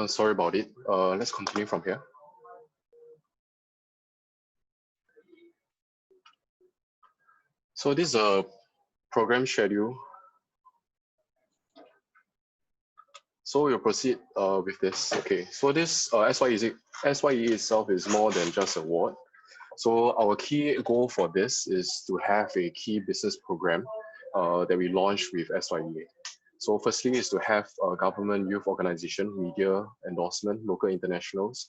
Sorry about it. Let's continue from here. So this is a program schedule. So we'll proceed with this. Okay, so this SYEA itself is more than just a award. So our key goal for this is to have a key business program that we launch with SYEA. So firstly is to have a government, youth organization, media endorsement, local internationals,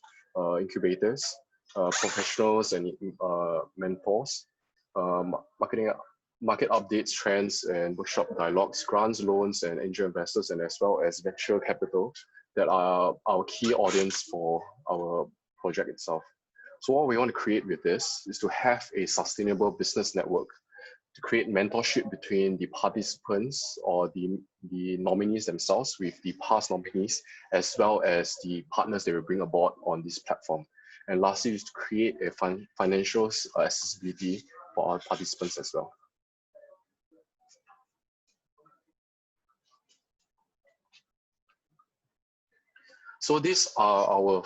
incubators, professionals and mentors, market updates, trends, and workshop dialogues, grants, loans, and angel investors, and as well as venture capital that are our key audience for our project itself. So what we want to create with this is to have a sustainable business network to create mentorship between the participants or the nominees themselves with the past nominees, as well as the partners they will bring aboard on this platform. And lastly is to create a financial accessibility for our participants as well. So these are our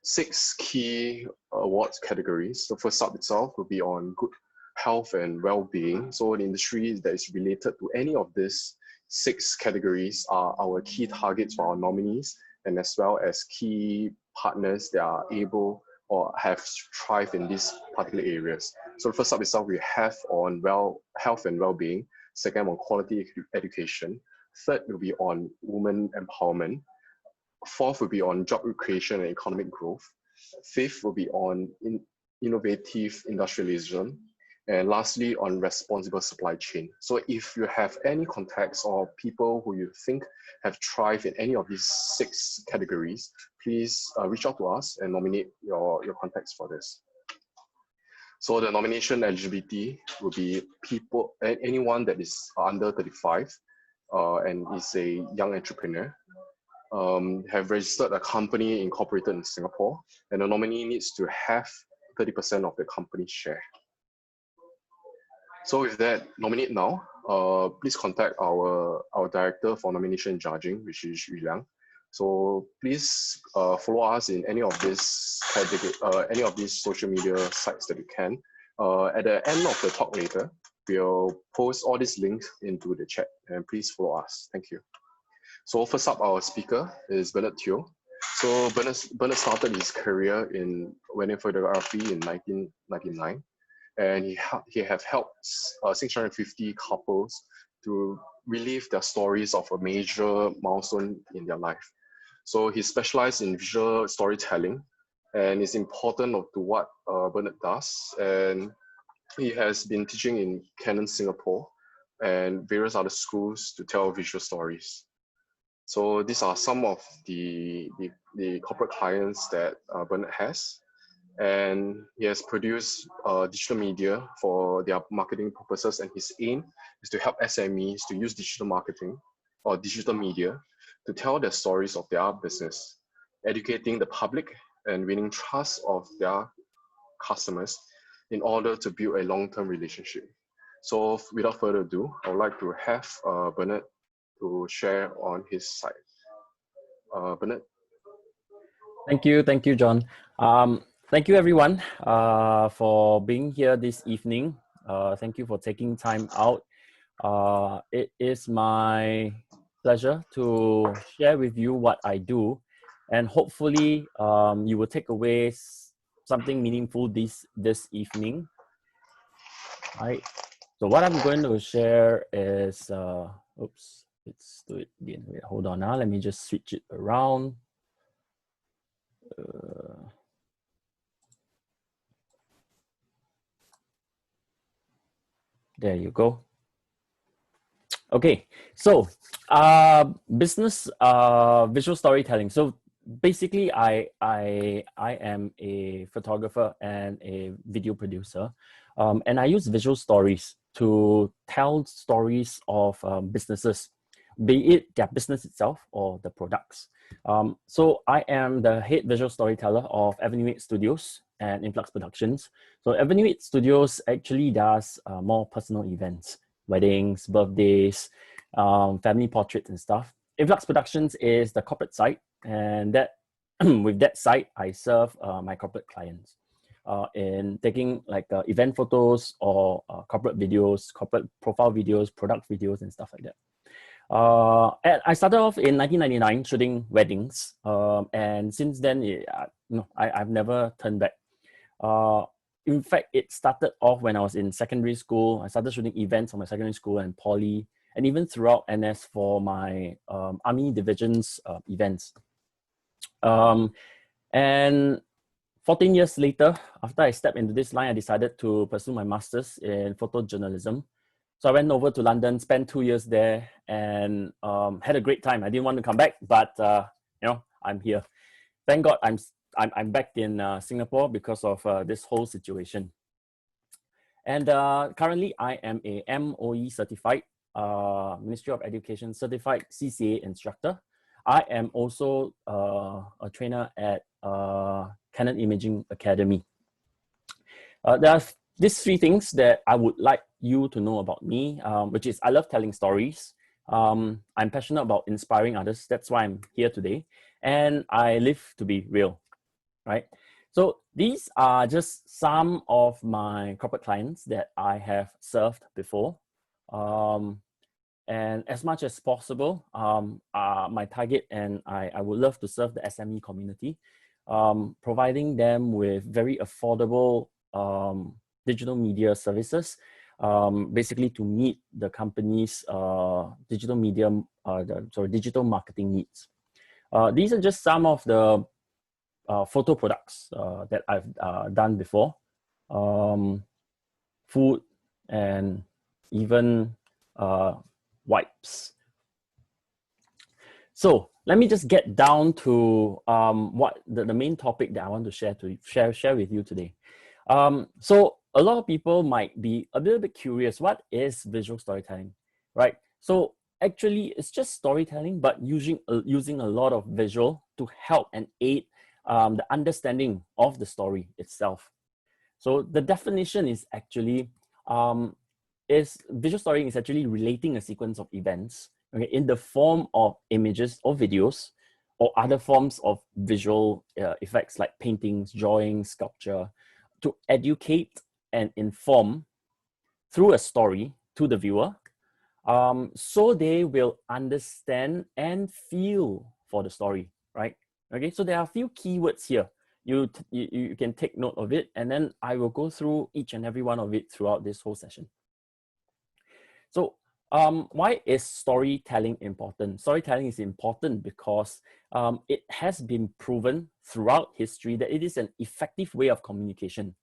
6 key awards categories. The first up itself will be on good health and well-being. So the industry that is related to any of these 6 categories are our key targets for our nominees, and as well as key partners that are able or have thrived in these particular areas. So the first up itself we have on health and well-being. Second, on quality education. Third will be on women empowerment. Fourth will be on job creation and economic growth. Fifth will be on innovative industrialism. And lastly, on responsible supply chain. So if you have any contacts or people who you think have thrived in any of these 6 categories, please reach out to us and nominate your contacts for this. So the nomination eligibility will be anyone that is under 35 and is a young entrepreneur, have registered a company incorporated in Singapore, and the nominee needs to have 30% of the company's share. So with that, nominate now. Please contact our director for nomination and judging, which is Yu Liang. So please follow us in any of these social media sites that you can. At the end of the talk later, we'll post all these links into the chat, and please follow us. Thank you. So first up, our speaker is Bernard Teo. So Bernard started his career in wedding photography in 1999, and he have helped 650 couples to relive their stories of a major milestone in their life. So he specialized in visual storytelling, and it's important to what Bernard does. And he has been teaching in Canon Singapore and various other schools to tell visual stories. So these are some of the corporate clients that Bernard has. And he has produced digital media for their marketing purposes, and his aim is to help SMEs to use digital marketing or digital media to tell the stories of their business, educating the public and winning trust of their customers in order to build a long-term relationship. So without further ado, I would like to have Bernard to share on his side. Bernard. Thank you, John. Thank you, everyone, for being here this evening. Thank you for taking time out. It is my pleasure to share with you what I do, and hopefully you will take away something meaningful this evening. All right. So what I'm going to share is, oops, let's do it again. Wait, hold on now. Let me just switch it around. There you go. Okay, so business visual storytelling. So basically, I am a photographer and a video producer, and I use visual stories to tell stories of businesses, be it their business itself or the products. So I am the head visual storyteller of Avenue 8 Studios and Influx Productions. So Avenue 8 Studios actually does more personal events, weddings, birthdays, family portraits and stuff. Influx Productions is the corporate side, And that with that site, I serve my corporate clients in taking like event photos or corporate videos, corporate profile videos, product videos, and stuff like that. And I started off in 1999 shooting weddings, and since then, I've never turned back. In fact, it started off when I was in secondary school. I started shooting events for my secondary school and poly, and even throughout NS for my Army divisions events. And 14 years later, after I stepped into this line, I decided to pursue my master's in photojournalism. So I went over to London, spent 2 years there, and had a great time. I didn't want to come back, but I'm here. Thank God I'm back in Singapore because of this whole situation. And currently, I am a MOE certified, Ministry of Education certified CCA instructor. I am also a trainer at Canon Imaging Academy. There are these 3 things that I would like you to know about me, which is I love telling stories. I'm passionate about inspiring others. That's why I'm here today. And I live to be real, right? So these are just some of my corporate clients that I have served before. And as much as possible, my target, and I would love to serve the SME community, providing them with very affordable digital media services, basically to meet the company's digital marketing needs. These are just some of the photo products that I've done before. Food and even wipes. So let me just get down to what the main topic that I want to share with you today. So a lot of people might be a little bit curious, what is visual storytelling, right? So actually it's just storytelling, but using a lot of visual to help and aid the understanding of the story itself. So the definition is actually, visual storytelling is actually relating a sequence of events, okay, in the form of images or videos or other forms of visual effects like paintings, drawings, sculpture, to educate and inform through a story to the viewer, so they will understand and feel for the story, right? Okay, so there are a few keywords here. You can take note of it, and then I will go through each and every one of it throughout this whole session. So why is storytelling important? Storytelling is important because it has been proven throughout history that it is an effective way of communication.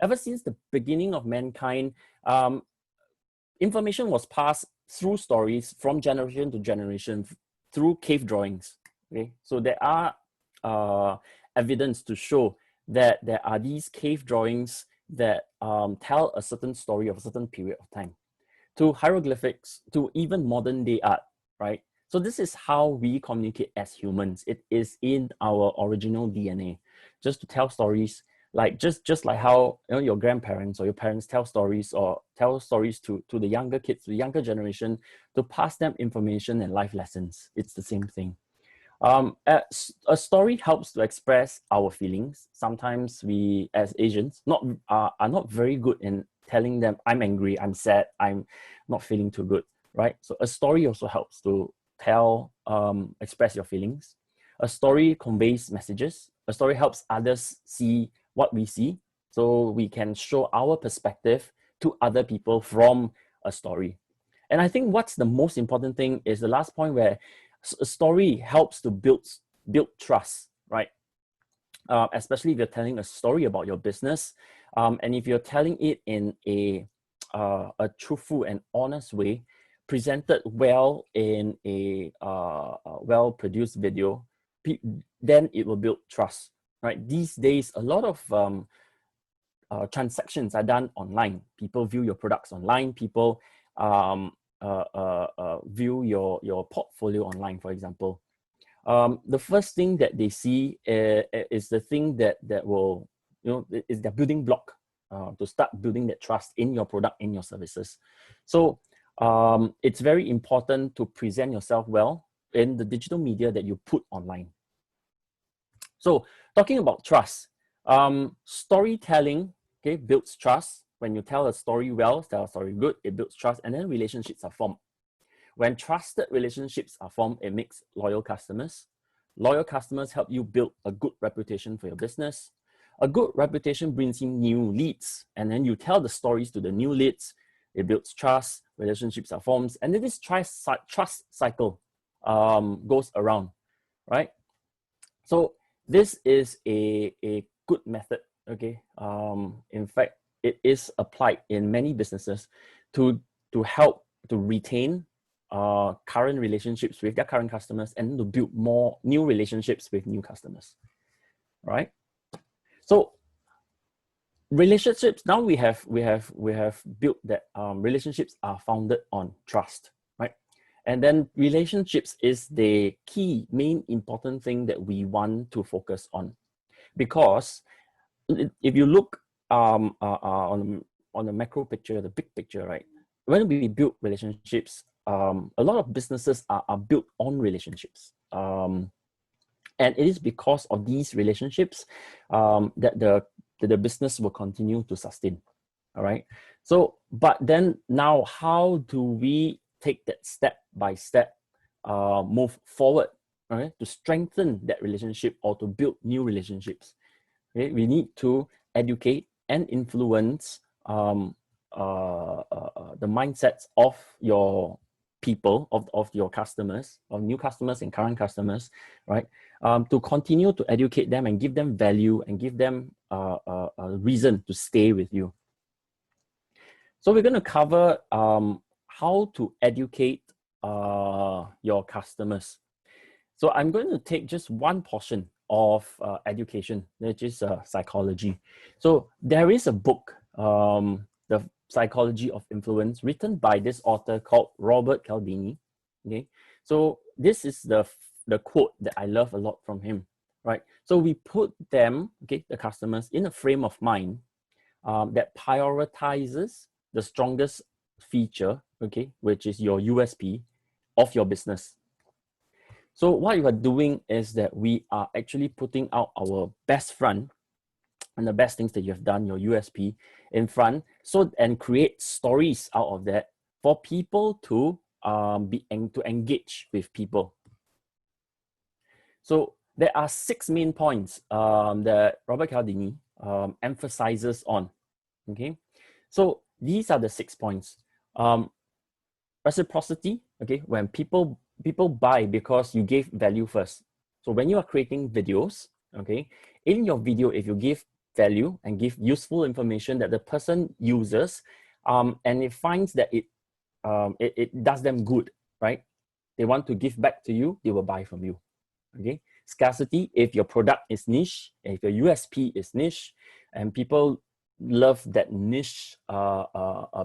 Ever since the beginning of mankind, information was passed through stories from generation to generation through cave drawings. Okay, so there are evidence to show that there are these cave drawings that tell a certain story of a certain period of time, to hieroglyphics, to even modern day art, right? So this is how we communicate as humans. It is in our original DNA, just to tell stories, like just like how your grandparents or your parents tell stories to the younger kids, to the younger generation, to pass them information and life lessons. It's the same thing. A story helps to express our feelings. Sometimes we, as Asians, are not very good in telling them, I'm angry, I'm sad, I'm not feeling too good, right? So a story also helps to express your feelings. A story conveys messages. A story helps others see what we see, so we can show our perspective to other people from a story. And I think what's the most important thing is the last point, where a story helps to build trust, right? Especially if you're telling a story about your business, and if you're telling it in a truthful and honest way, presented well in a well-produced video, then it will build trust, right? These days, a lot of transactions are done online. People view your products online. People view your portfolio online, for example. The first thing that they see is the thing that will, is their building block to start building that trust in your product, in your services. So it's very important to present yourself well in the digital media that you put online. So talking about trust, storytelling, okay, builds trust. When you tell a story well, tell a story good, it builds trust, and then relationships are formed. When trusted relationships are formed, it makes loyal customers. Loyal customers help you build a good reputation for your business. A good reputation brings in new leads, and then you tell the stories to the new leads. It builds trust, relationships are formed, and then this trust cycle goes around, right? So this is a good method, okay? In fact, it is applied in many businesses to help to retain current relationships with their current customers and to build more new relationships with new customers, right? So relationships, now we have built that relationships are founded on trust, right? And then relationships is the key main important thing that we want to focus on, because if you look on the macro picture, the big picture, right? When we build relationships, a lot of businesses are built on relationships. And it is because of these relationships that the business will continue to sustain. All right. So, but then now, how do we take that step by step move forward, right, to strengthen that relationship or to build new relationships? Okay, we need to educate and influence the mindsets of your people, of your customers, of new customers and current customers, right? To continue to educate them and give them value and give them a reason to stay with you. So we're going to cover how to educate your customers. So I'm going to take just one portion of education, which is psychology. So there is a book, The Psychology of Influence, written by this author called Robert Cialdini. Okay, so this is the quote that I love a lot from him, right? So we put them, okay, the customers, in a frame of mind that prioritizes the strongest feature, okay, which is your USP of your business. So what you are doing is that we are actually putting out our best front and the best things that you have done, your USP, in front, and create stories out of that for people to to engage with people. So there are 6 main points that Robert Cialdini emphasizes on. Okay, so these are the 6 points. Reciprocity. Okay, when people buy because you gave value first. So when you are creating videos, okay, in your video, if you give value and give useful information that the person uses, and it finds that it does them good, right? They want to give back to you, they will buy from you. Okay. Scarcity, if your product is niche, if your USP is niche, and people love that niche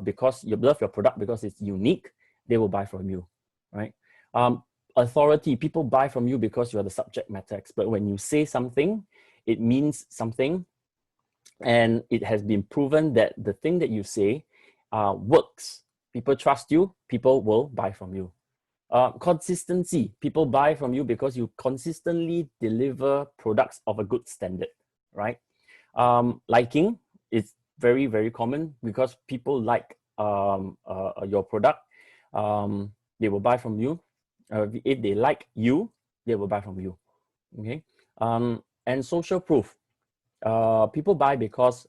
because you love your product because it's unique, they will buy from you, right? Authority, people buy from you because you are the subject matter expert. When you say something, it means something, and it has been proven that the thing that you say works. People trust you, people will buy from you. Consistency, people buy from you because you consistently deliver products of a good standard, right? Liking is very, very common because people like your product. They will buy from you. If they like you, they will buy from you. Okay. And social proof. People buy because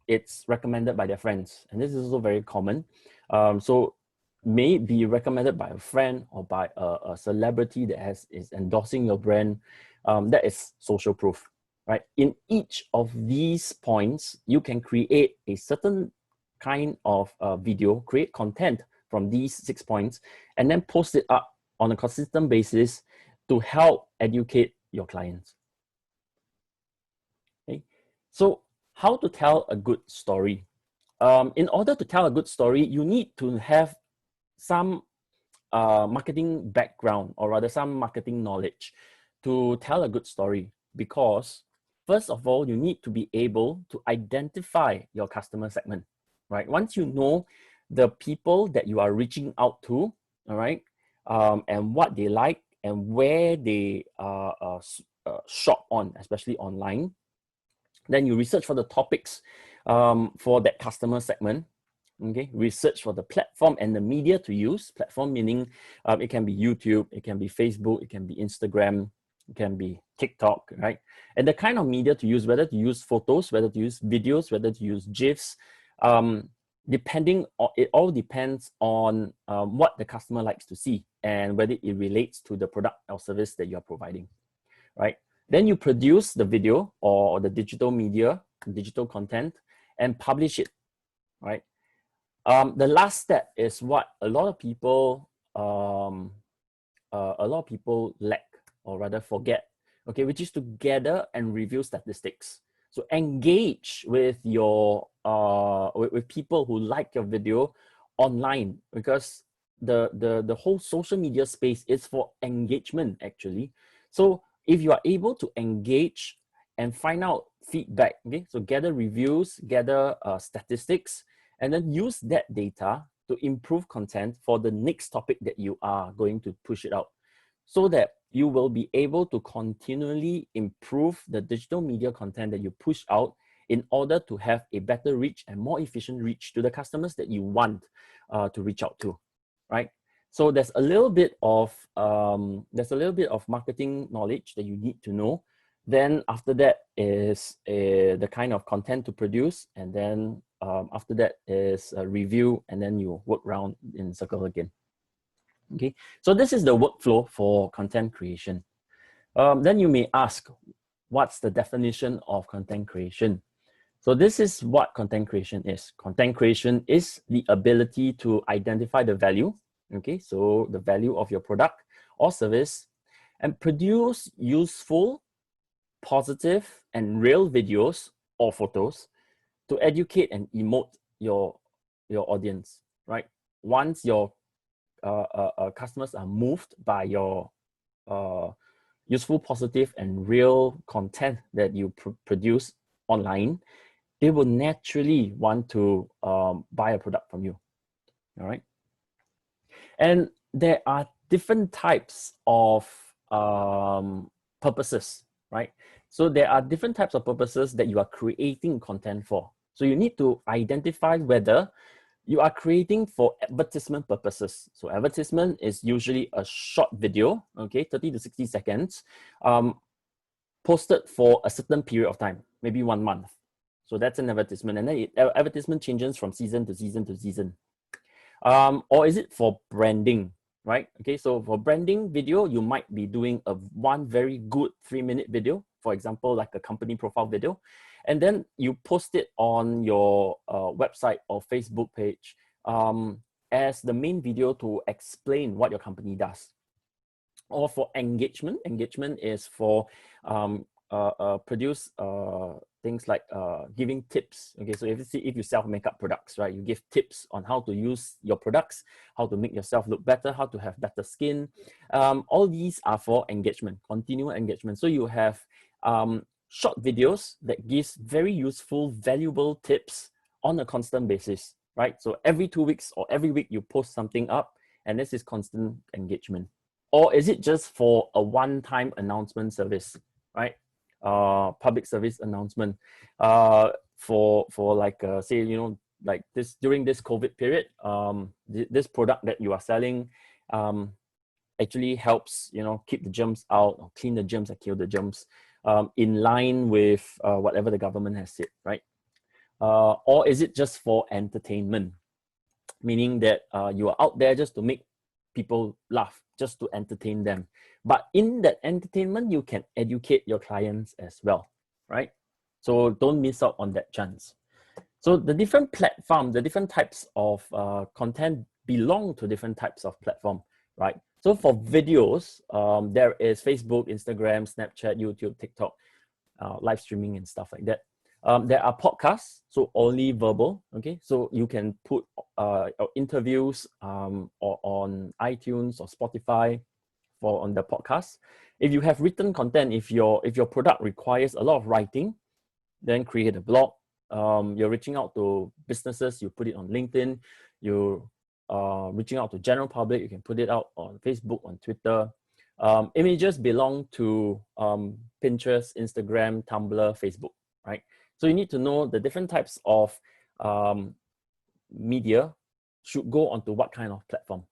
it's recommended by their friends, and this is also very common. So may be recommended by a friend or by a celebrity that is endorsing your brand. That is social proof, right? In each of these points, you can create a certain kind of video, create content from these 6 points, and then post it up on a consistent basis to help educate your clients. Okay, so how to tell a good story? In order to tell a good story, you need to have some marketing background, or rather some marketing knowledge to tell a good story, because first of all, you need to be able to identify your customer segment, right? Once you know the people that you are reaching out to, all right, and what they like and where they shop on, especially online. Then you research for the topics for that customer segment. Okay, research for the platform and the media to use. Platform meaning it can be YouTube, it can be Facebook, it can be Instagram, it can be TikTok, right? And the kind of media to use, whether to use photos, whether to use videos, whether to use GIFs, depending on, it all depends on what the customer likes to see and whether it relates to the product or service that you're providing, right? Then you produce the video or the digital media, digital content, and publish it, right? The last step is what a lot of people lack, or rather forget, okay, which is to gather and review statistics. So engage with your with people who like your video online, because the whole social media space is for engagement actually. So if you are able to engage and find out feedback, okay, so gather reviews, gather statistics, and then use that data to improve content for the next topic that you are going to push it out, so that you will be able to continually improve the digital media content that you push out in order to have a better reach and more efficient reach to the customers that you want to reach out to, right? So there's a little bit of marketing knowledge that you need to know. Then after that is the kind of content to produce, and then after that is a review, and then you work round in circle again. Okay, so this is the workflow for content creation. Then you may ask, what's the definition of content creation? So this is what content creation is. Content creation is the ability to identify the value, okay, so the value of your product or service, and produce useful, positive, and real videos or photos to educate and emote your audience, right? Once your customers are moved by your useful, positive, and real content that you produce online, they will naturally want to buy a product from you, all right? And there are different types of purposes, right? So there are different types of purposes that you are creating content for. So you need to identify whether you are creating for advertisement purposes. So advertisement is usually a short video, okay, 30 to 60 seconds, posted for a certain period of time, maybe 1 month. So that's an advertisement, and then advertisement changes from season to season to season. Or is it for branding, right? Okay, so for branding video, you might be doing one very good 3-minute video, for example, like a company profile video, and then you post it on your website or Facebook page as the main video to explain what your company does. Or for engagement, engagement is for produce things like giving tips. Okay, so if you sell makeup products, right, you give tips on how to use your products, how to make yourself look better, how to have better skin. All these are for engagement, continual engagement. So you have short videos that gives very useful, valuable tips on a constant basis, right? So every 2 weeks or every week you post something up, and this is constant engagement. Or is it just for a one-time announcement service, right? Public service announcement for like say, you know, like this during this COVID period, this product that you are selling actually helps, you know, keep the germs out, or clean the germs, or kill the germs, in line with whatever the government has said, right? Or is it just for entertainment, meaning that you are out there just to make people laugh, just to entertain them? But in that entertainment, you can educate your clients as well, right? So don't miss out on that chance. So the different platforms, the different types of content belong to different types of platform, right? So for videos, there is Facebook, Instagram, Snapchat, YouTube, TikTok, live streaming and stuff like that. There are podcasts, so only verbal, okay? So you can put interviews or on iTunes or Spotify on the podcast. If you have written content, if your product requires a lot of writing, then create a blog. You're reaching out to businesses, you put it on LinkedIn. You're reaching out to general public, you can put it out on Facebook, on Twitter. Images belong to Pinterest, Instagram, Tumblr, Facebook, right? So you need to know the different types of media should go onto what kind of platform.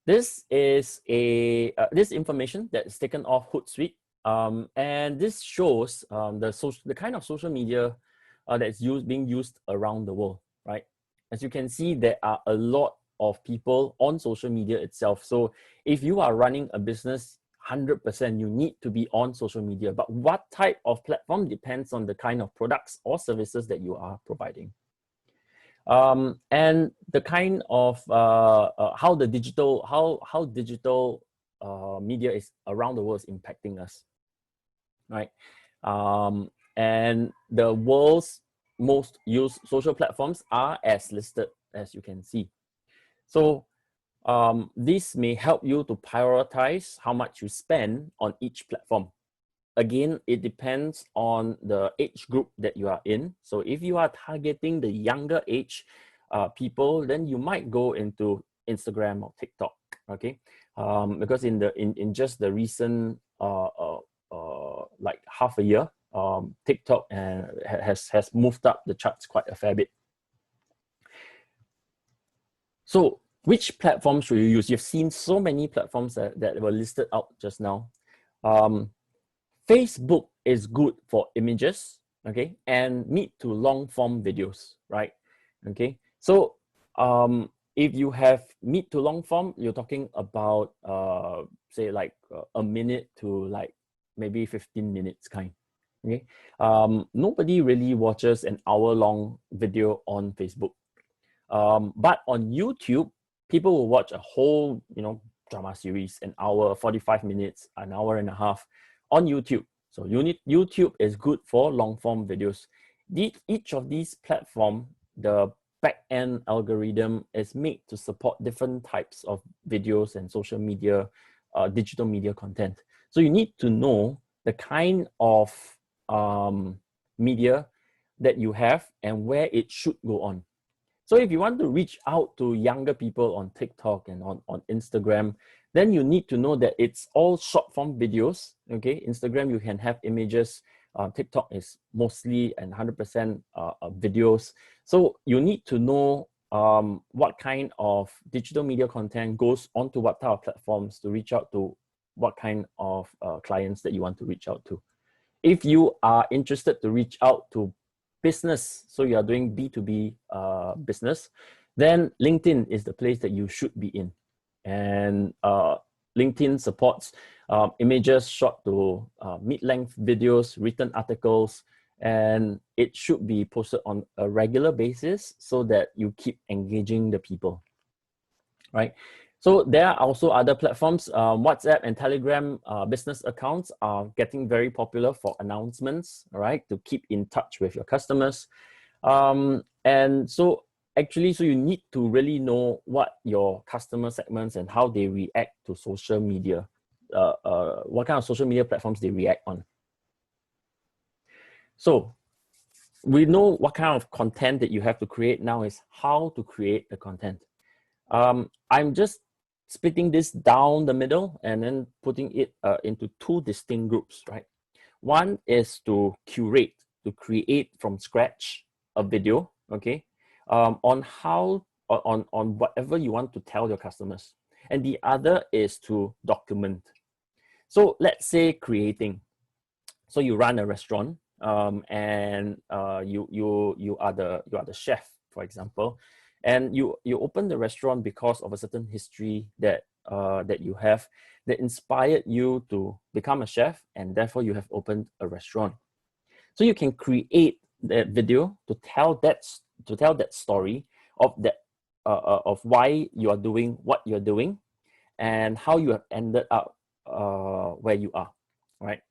This is this information that is taken off Hootsuite, and this shows the kind of social media that's being used around the world, right? As you can see, there are a lot of people on social media itself. So if you are running a business, 100% you need to be on social media. But what type of platform depends on the kind of products or services that you are providing. And the kind of how digital media is around the world is impacting us, right? And the world's most used social platforms are as listed, as you can see. So this may help you to prioritize how much you spend on each platform. Again, it depends on the age group that you are in. So if you are targeting the younger age people, then you might go into Instagram or TikTok, okay? Because in just the recent like half a year, TikTok has moved up the charts quite a fair bit. So which platform should you use? You've seen so many platforms that were listed out just now. Facebook is good for images, okay, and mid to long form videos, right? Okay, so if you have mid to long form, you're talking about say like a minute to like maybe 15 minutes kind. Okay, nobody really watches an hour-long video on Facebook, but on YouTube, people will watch a whole drama series, an hour, 45 minutes, an hour and a half on YouTube. So YouTube is good for long form videos. Each of these platforms, the back-end algorithm is made to support different types of videos and social media, digital media content. So you need to know the kind of media that you have and where it should go on. So if you want to reach out to younger people on TikTok and on Instagram, then you need to know that it's all short form videos, okay? Instagram, you can have images. TikTok is mostly and 100% videos. So you need to know what kind of digital media content goes onto what type of platforms to reach out to what kind of clients that you want to reach out to. If you are interested to reach out to business, so you are doing B2B business, then LinkedIn is the place that you should be in. And LinkedIn supports images, short to mid-length videos, written articles, and it should be posted on a regular basis so that you keep engaging the people, right? So there are also other platforms. WhatsApp and Telegram business accounts are getting very popular for announcements, right? To keep in touch with your customers. And so actually, so you need to really know what your customer segments and how they react to social media, what kind of social media platforms they react on. So we know what kind of content that you have to create. Now is how to create the content. I'm just splitting this down the middle and then putting it into two distinct groups, right? One is to curate, to create from scratch a video, okay, on whatever you want to tell your customers. And the other is to document. So let's say creating. So you run a restaurant, and you are the chef, for example. And you open the restaurant because of a certain history that you have that inspired you to become a chef, and therefore you have opened a restaurant. So you can create that video to tell that story of that of why you are doing what you're doing, and how you have ended up where you are, right?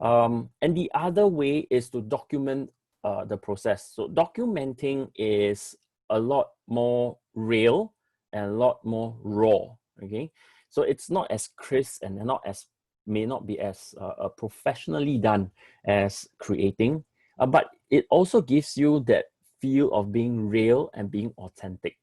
And the other way is to document the process. So documenting is a lot more real and a lot more raw, okay? So it's not as crisp and may not be as professionally done as creating, but it also gives you that feel of being real and being authentic.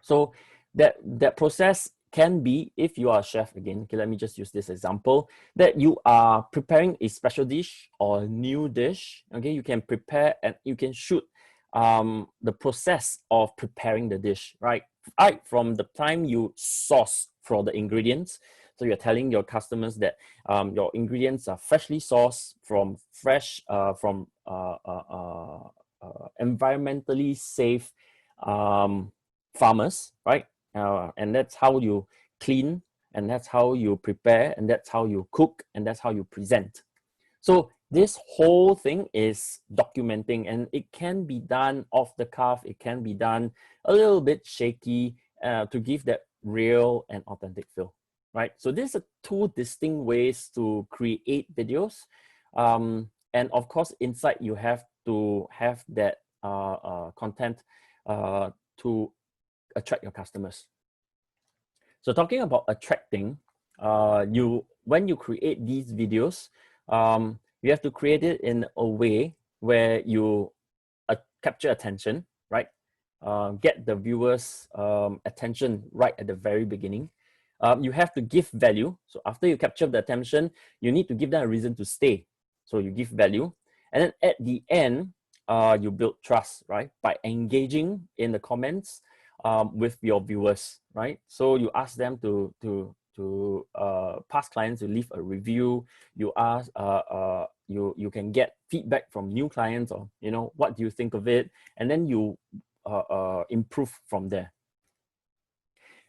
So that process can be, if you are a chef again, okay, let me just use this example, that you are preparing a special dish or a new dish. Okay, you can prepare and you can shoot the process of preparing the dish, right? Right from the time you source for the ingredients. So you're telling your customers that your ingredients are freshly sourced from environmentally safe farmers, right? And that's how you clean, and that's how you prepare, and that's how you cook, and that's how you present. So this whole thing is documenting, and it can be done off the cuff. It can be done a little bit shaky to give that real and authentic feel, right? So these are two distinct ways to create videos. And of course, inside you have to have that content to attract your customers. So talking about attracting, when you create these videos, you have to create it in a way where you capture attention, right? Get the viewers' attention right at the very beginning. You have to give value. So after you capture the attention, you need to give them a reason to stay. So you give value. And then at the end, you build trust, right? By engaging in the comments with your viewers, right? So you ask them to past clients to leave a review. You ask, you can get feedback from new clients, or what do you think of it, and then you improve from there.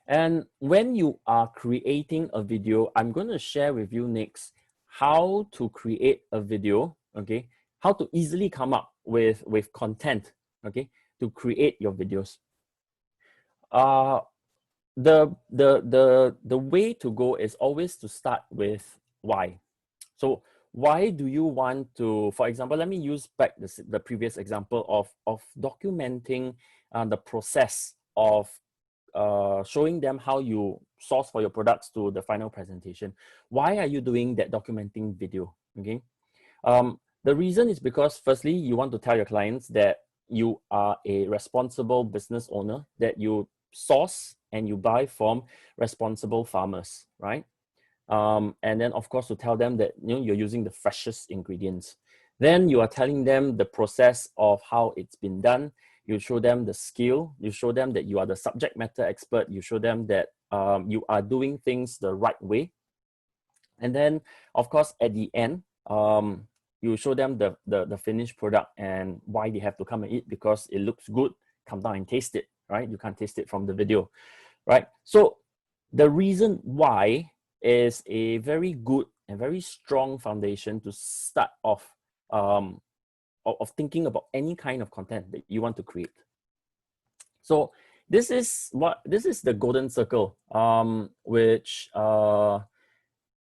And when you are creating a video, I'm going to share with you next how to create a video, okay? How to easily come up with content, okay, to create your videos. The way to go is always to start with why. So why do you want to, for example, let me use back the previous example of documenting the process of showing them how you source for your products to the final presentation. Why are you doing that documenting video? Okay. The reason is because firstly, you want to tell your clients that you are a responsible business owner, that you source and you buy from responsible farmers, right? And then of course to tell them that you're using the freshest ingredients. Then you are telling them the process of how it's been done. You show them the skill. You show them that you are the subject matter expert. You show them that you are doing things the right way. And then of course at the end, you show them the finished product and why they have to come and eat, because it looks good. Come down and taste it, right? You can't taste it from the video, right? So the reason why is a very good and very strong foundation to start off of thinking about any kind of content that you want to create. So this is the golden circle, which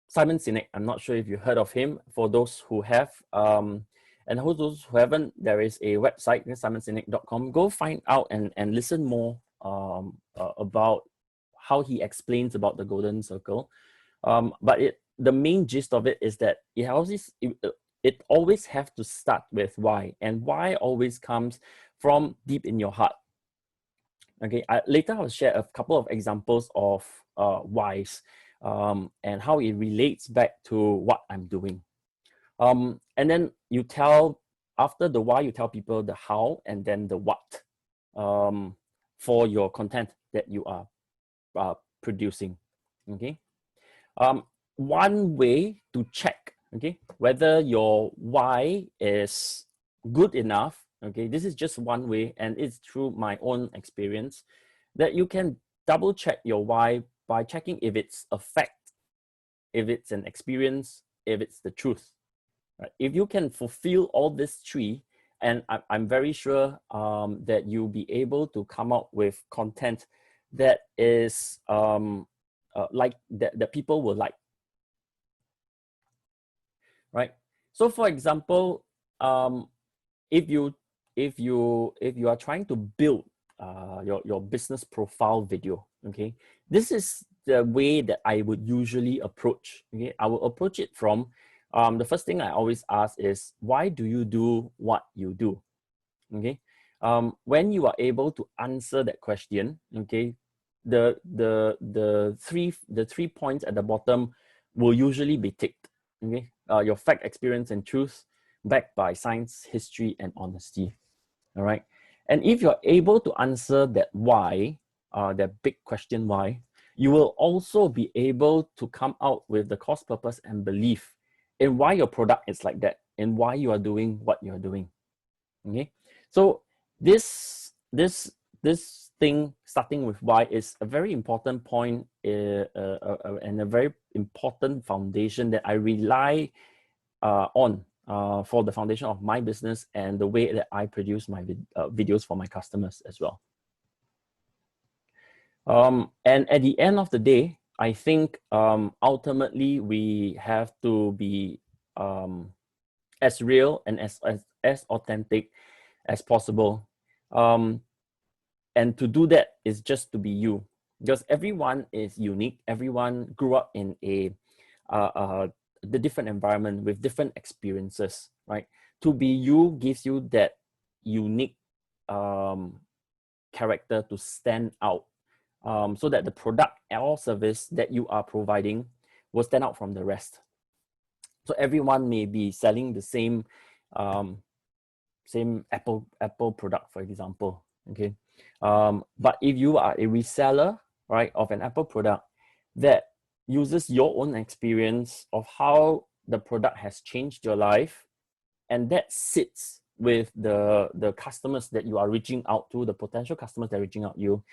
Simon Sinek, I'm not sure if you heard of him. For those who have, and those who haven't, there is a website, simonsinek.com. Go find out and listen more about how he explains about the golden circle. But the main gist of it is that it always have to start with why, and why always comes from deep in your heart. Okay, later I'll share a couple of examples of whys and how it relates back to what I'm doing. And then you tell, after the why, you tell people the how and then the what for your content that you are producing. Okay. One way to check, okay, whether your why is good enough, okay, this is just one way, and it's through my own experience, that you can double check your why by checking if it's a fact, if it's an experience, if it's the truth. Right? If you can fulfill all these three, and I'm very sure that you'll be able to come up with content that is like that people will like. Right. So for example, if you are trying to build your business profile video, okay, this is the way that I would usually approach. Okay, I will approach it from the first thing I always ask is, why do you do what you do? Okay, when you are able to answer that question, okay, the three points at the bottom will usually be ticked. Okay, your fact, experience, and truth, backed by science, history, and honesty. All right, and if you're able to answer that why, that big question why, you will also be able to come out with the cause, purpose, and belief in why your product is like that and why you are doing what you are doing. Okay, so this thing starting with why is a very important point and a very important foundation that I rely on for the foundation of my business and the way that I produce my videos for my customers as well. And at the end of the day, I think ultimately we have to be as real and as authentic as possible. And to do that is just to be you, because everyone is unique. Everyone grew up in the different environment with different experiences, right? To be you gives you that unique character to stand out, so that the product or service that you are providing will stand out from the rest. So everyone may be selling the same Apple product, for example. Okay, but if you are a reseller, right, of an Apple product that uses your own experience of how the product has changed your life, and that sits with the customers that you are reaching out to, the potential customers that are reaching out to you,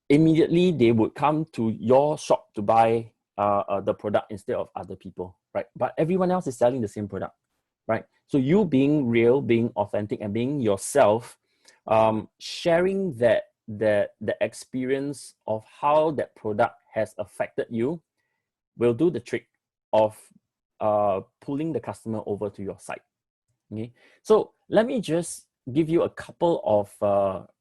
immediately they would come to your shop to buy the product instead of other people, right? But everyone else is selling the same product, right? So you being real, being authentic, and being yourself, sharing the experience of how that product has affected you will do the trick of pulling the customer over to your site. Okay, so let me just give you a couple of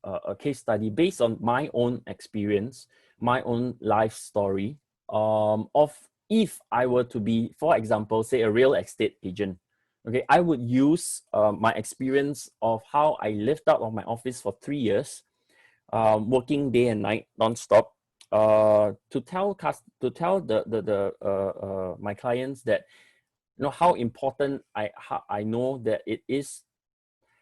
a case study based on my own experience, my own life story, of if I were to be, for example, say a real estate agent. Okay, I would use my experience of how I lived out of my office for 3 years, working day and night nonstop, to tell my clients that, you know, how important I know that it is,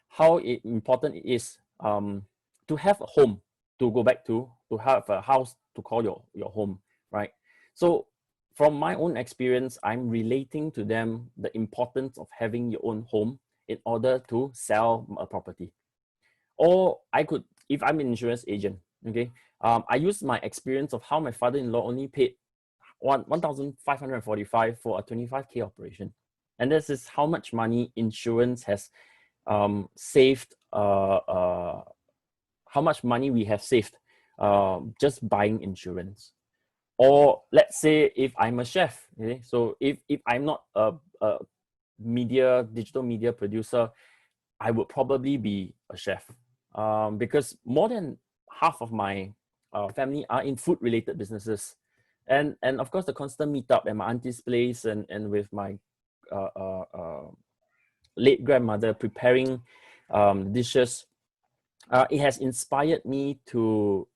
how important it is to have a home to go back to have a house to call your home, right? So from my own experience, I'm relating to them the importance of having your own home in order to sell a property. Or I could, if I'm an insurance agent, okay, I use my experience of how my father-in-law only paid 1,545 for a 25K operation. And this is how much money insurance has saved, how much money we have saved just buying insurance. Or let's say if I'm a chef, okay? So if I'm not a digital media producer, I would probably be a chef, because more than half of my family are in food related businesses. And of course the constant meetup at my auntie's place and with my late grandmother preparing dishes, it has inspired me to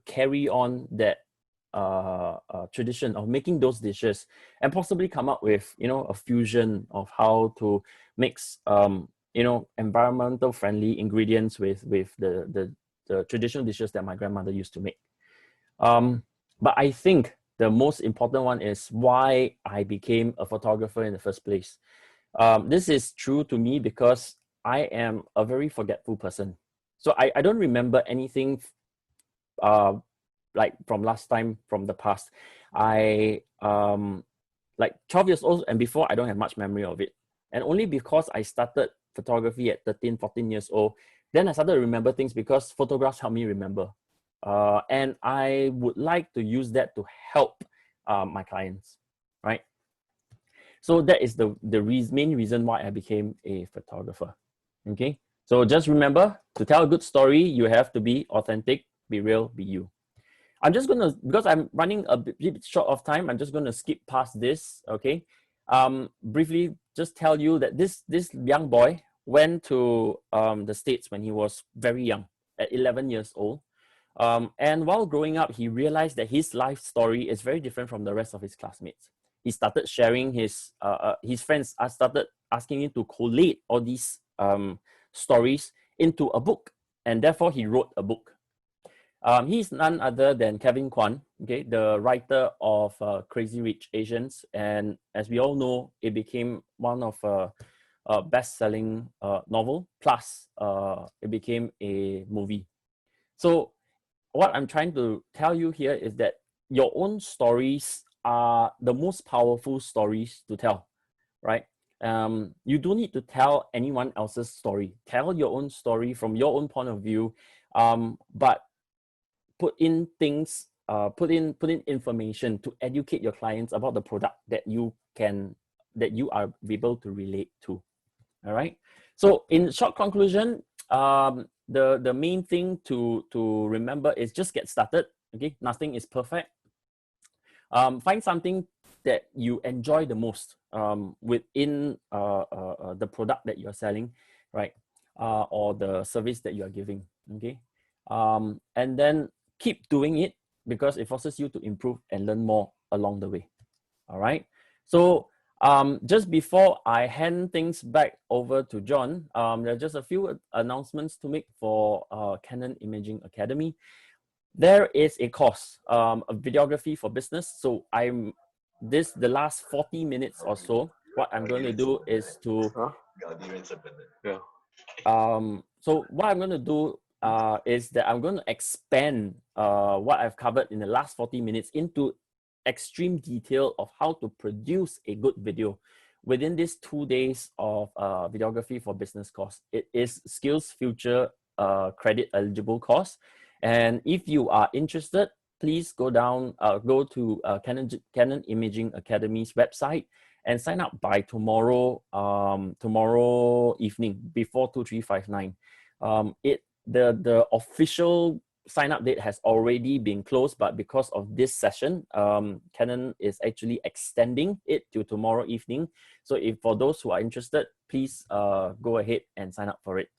carry on that tradition of making those dishes and possibly come up with, you know, a fusion of how to mix you know, environmental friendly ingredients with the traditional dishes that my grandmother used to make. But I think the most important one is why I became a photographer in the first place. This is true to me because I am a very forgetful person. So I don't remember anything like from last time, from the past. I like 12 years old and before, I don't have much memory of it. And only because I started photography at 13, 14 years old, then I started to remember things because photographs help me remember. And I would like to use that to help my clients, right? So that is the main reason why I became a photographer, okay? So just remember, to tell a good story, you have to be authentic, be real, be you. I'm just gonna, because I'm running a bit short of time, I'm just gonna skip past this, okay? Briefly, just tell you that this young boy went to the States when he was very young, at 11 years old. And while growing up, he realized that his life story is very different from the rest of his classmates. He started sharing his friends started asking him to collate all these stories into a book, and therefore he wrote a book. He's none other than Kevin Kwan, okay, the writer of Crazy Rich Asians, and as we all know, it became one of a best-selling novel. Plus, it became a movie. So, what I'm trying to tell you here is that your own stories are the most powerful stories to tell, right? You don't need to tell anyone else's story. Tell your own story from your own point of view, but put in things, put in information to educate your clients about the product that you are able to relate to. All right. So in short conclusion, the main thing to remember is just get started. Okay, nothing is perfect. Find something that you enjoy the most within the product that you're selling, right? Or the service that you are giving. Okay, and then keep doing it because it forces you to improve and learn more along the way. All right. So just before I hand things back over to John, there are just a few announcements to make for Canon Imaging Academy. There is a course, a videography for business. So the last 40 minutes or so, what I'm going to do is to, so what I'm going to do is that I'm going to expand what I've covered in the last 40 minutes into extreme detail of how to produce a good video within these 2 days of videography for business course. It is Skills Future credit eligible course. And if you are interested, please go to Canon Imaging Academy's website and sign up by tomorrow evening before 2359. The official sign up date has already been closed, but because of this session, Canon is actually extending it to tomorrow evening. So for those who are interested, please go ahead and sign up for it.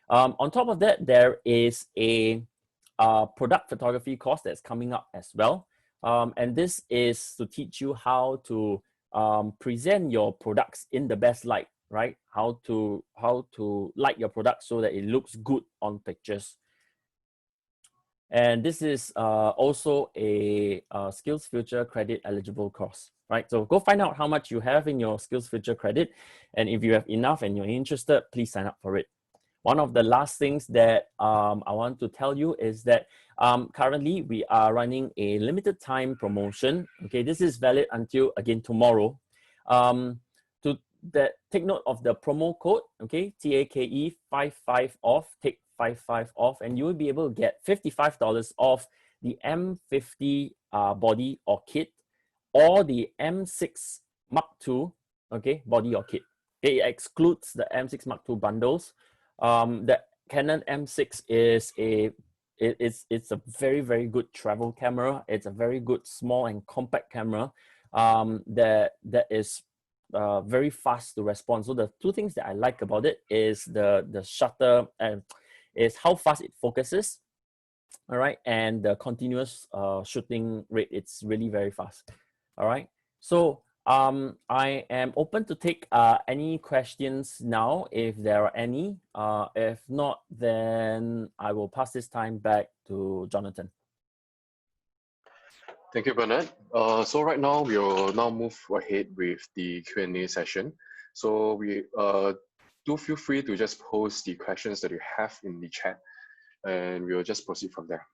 On top of that, there is a product photography course that's coming up as well. And this is to teach you how to present your products in the best light, right? How to light your product so that it looks good on pictures. And this is also a Skills Future credit eligible course, right? So go find out how much you have in your Skills Future credit. And if you have enough and you're interested, please sign up for it. One of the last things that I want to tell you is that currently we are running a limited time promotion. Okay, this is valid until, again, tomorrow. Take note of the promo code, okay, TAKE 55 off, take 55 off, and you will be able to get $55 off the M50 body or kit, or the M6 Mark II, okay, body or kit. It excludes the M6 Mark II bundles. The Canon M6 is it's a very, very good travel camera. It's a very good small and compact camera that is very fast to respond. So the two things that I like about it is the shutter and is how fast it focuses, all right, and the continuous shooting rate. It's really very fast. All right, so I am open to take any questions now if there are any. If not, then I will pass this time back to Jonathan. Thank you, Bernard. So right now, we'll now move ahead with the Q&A session. So we do feel free to just post the questions that you have in the chat, and we'll just proceed from there.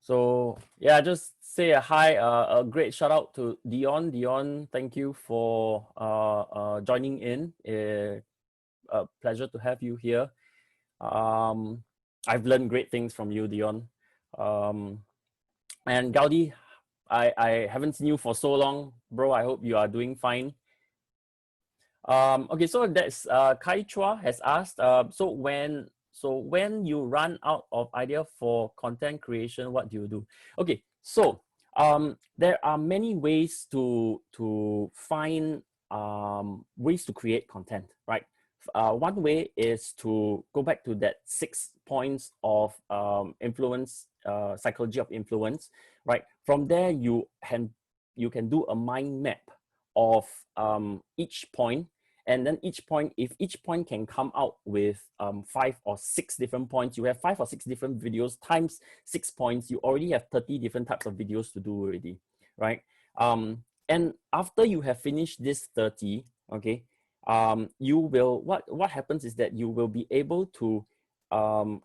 So yeah, just say a hi, a great shout out to Dion. Dion, thank you for joining in. A pleasure to have you here. I've learned great things from you, Dion. And Gaudi, I haven't seen you for so long, bro. I hope you are doing fine. Okay, so that's Kai Chua has asked. So when you run out of idea for content creation, what do you do? Okay, so there are many ways to find ways to create content, right? One way is to go back to that 6 points of influence, psychology of influence, right? From there, you can do a mind map of each point, and then each point, if each point can come out with 5 or 6 different points, you have 5 or 6 different videos times 6 points, you already have 30 different types of videos to do already, right? And after you have finished this 30, okay, you will, what happens is that you will be able to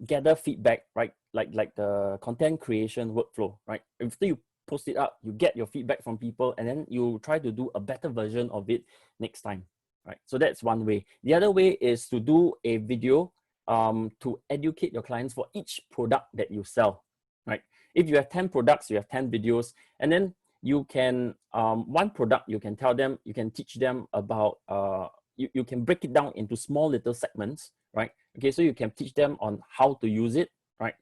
gather feedback, right? Like the content creation workflow, right? After you post it up, you get your feedback from people, and then you try to do a better version of it next time, right? So that's one way. The other way is to do a video to educate your clients for each product that you sell, right? If you have 10 products, you have 10 videos, and then you can, one product, you can tell them, you can teach them about, you can break it down into small little segments, right? Okay, so you can teach them on how to use it, right?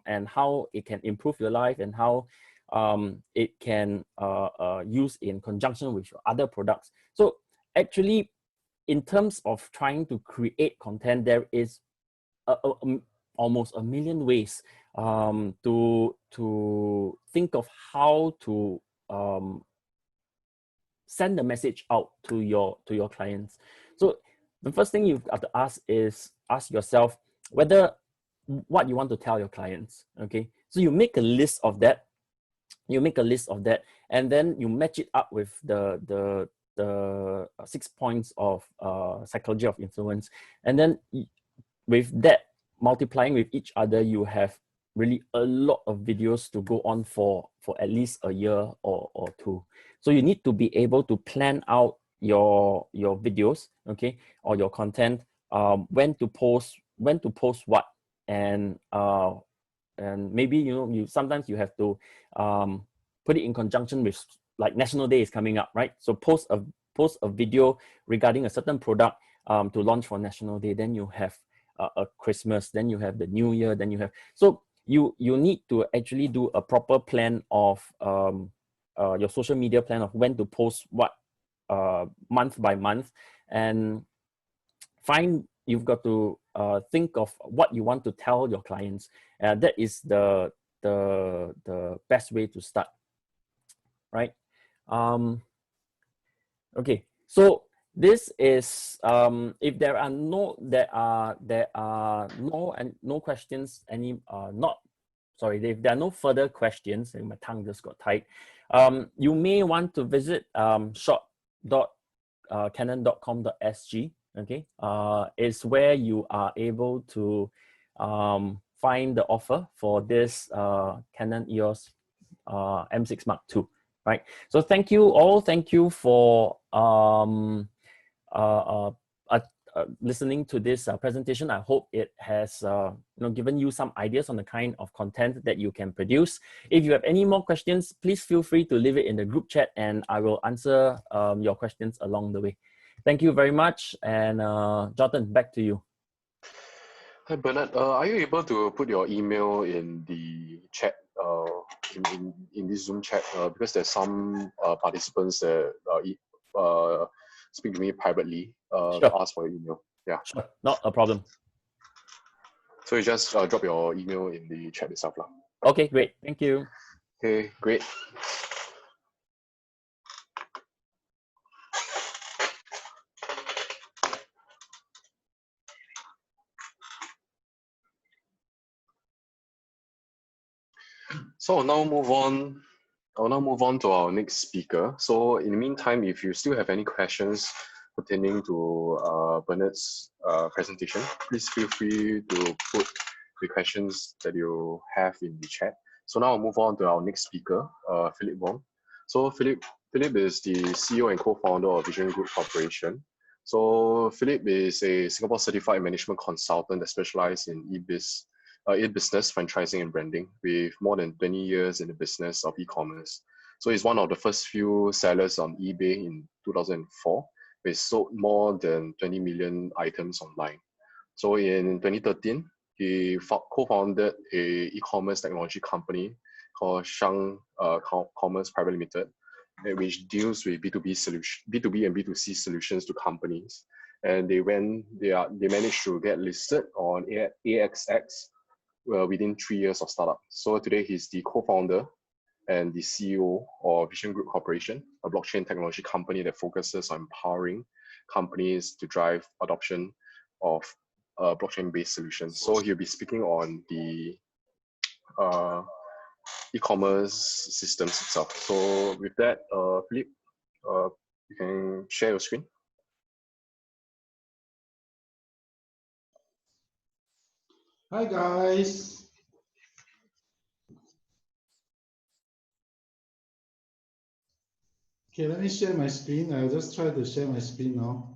And how it can improve your life, and how it can use in conjunction with your other products. So actually, in terms of trying to create content, there is almost a million ways to think of how to send the message out to your clients. So the first thing you have to ask is, ask yourself whether what you want to tell your clients. Okay, so you make a list of that. And then you match it up with the 6 points of psychology of influence, and then with that multiplying with each other, you have really a lot of videos to go on for at least a year or two. So you need to be able to plan out your videos, okay, or your content, when to post what, and maybe you sometimes you have to put it in conjunction with, like, National Day is coming up, right? So post a video regarding a certain product to launch for National Day. Then you have a Christmas, then you have the New Year, then you have, so you need to actually do a proper plan of your social media plan of when to post what, month by month, and you've got to think of what you want to tell your clients. That is the best way to start, right? Okay, so this is if there are no questions, if there are no further questions, and my tongue just got tight, you may want to visit shop.canon.com.sg. okay, is where you are able to find the offer for this Canon EOS M6 Mark II. Right. So thank you all. Thank you for listening to this presentation. I hope it has given you some ideas on the kind of content that you can produce. If you have any more questions, please feel free to leave it in the group chat, and I will answer your questions along the way. Thank you very much. And Jordan, back to you. Hi, Bernard. Are you able to put your email in the chat, in this Zoom chat? Because there's some participants that speak to me privately, Sure. ask for your email. Yeah. Sure, not a problem. So you just drop your email in the chat itself. Okay, great. Thank you. Okay, great. So I'll now move on to our next speaker. So in the meantime, if you still have any questions pertaining to Bernard's presentation, please feel free to put the questions that you have in the chat. So now I'll move on to our next speaker, Philip Wong. So Philip is the CEO and co-founder of Vision Group Corporation. So Philip is a Singapore certified management consultant that specializes in e-business, franchising, and branding, with more than 20 years in the business of e-commerce. So he's one of the first few sellers on eBay in 2004, which sold more than 20 million items online. So in 2013, he co-founded a e-commerce technology company called Shang Commerce Private Limited, which deals with B2B and B2C solutions to companies. And they managed to get listed on AXX within 3 years of startup. So today he's the co-founder and the CEO of Vision Group Corporation, a blockchain technology company that focuses on empowering companies to drive adoption of blockchain-based solutions. So he'll be speaking on the e-commerce systems itself. So with that, Philip, you can share your screen. Hi guys. Okay, let me share my screen. I'll just try to share my screen now.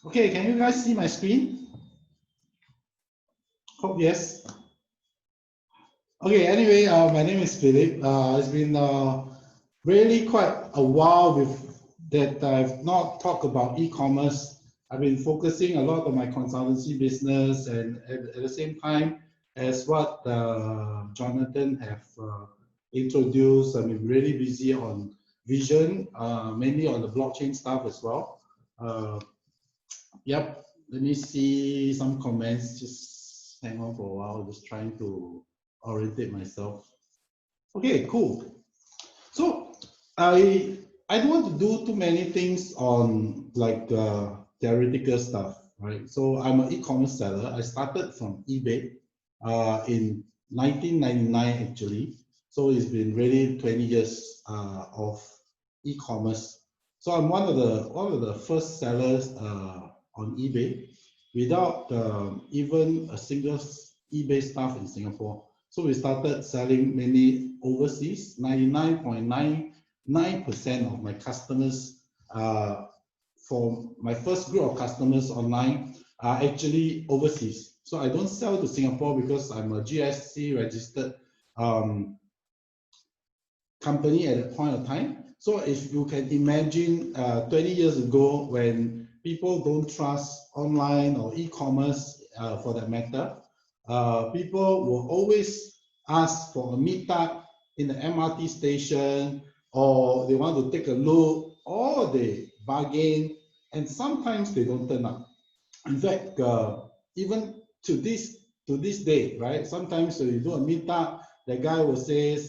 Okay, can you guys see my screen? Hope yes. Okay, anyway, my name is Philip. It's been really quite a while that I've not talked about e-commerce. I've been focusing a lot on my consultancy business, and at the same time as what Jonathan have introduced, I've been really busy on Vision, mainly on the blockchain stuff as well. Yep, let me see some comments. Just hang on for a while, just trying to orientate myself. Okay, cool. So I don't want to do too many things on like theoretical stuff, right? So I'm an e-commerce seller. I started from eBay in 1999 actually. So it's been really 20 years of e-commerce. So I'm one of the first sellers on eBay without even a single eBay staff in Singapore. So we started selling mainly overseas. 99.99% of my customers, for my first group of customers online, are actually overseas. So I don't sell to Singapore because I'm a GSC registered company at that point of time. So if you can imagine 20 years ago, when people don't trust online or e-commerce for that matter, people will always ask for a meetup in the MRT station, or they want to take a look, or they bargain, and sometimes they don't turn up. In fact, even to this day, right? Sometimes when you do a meetup, the guy will say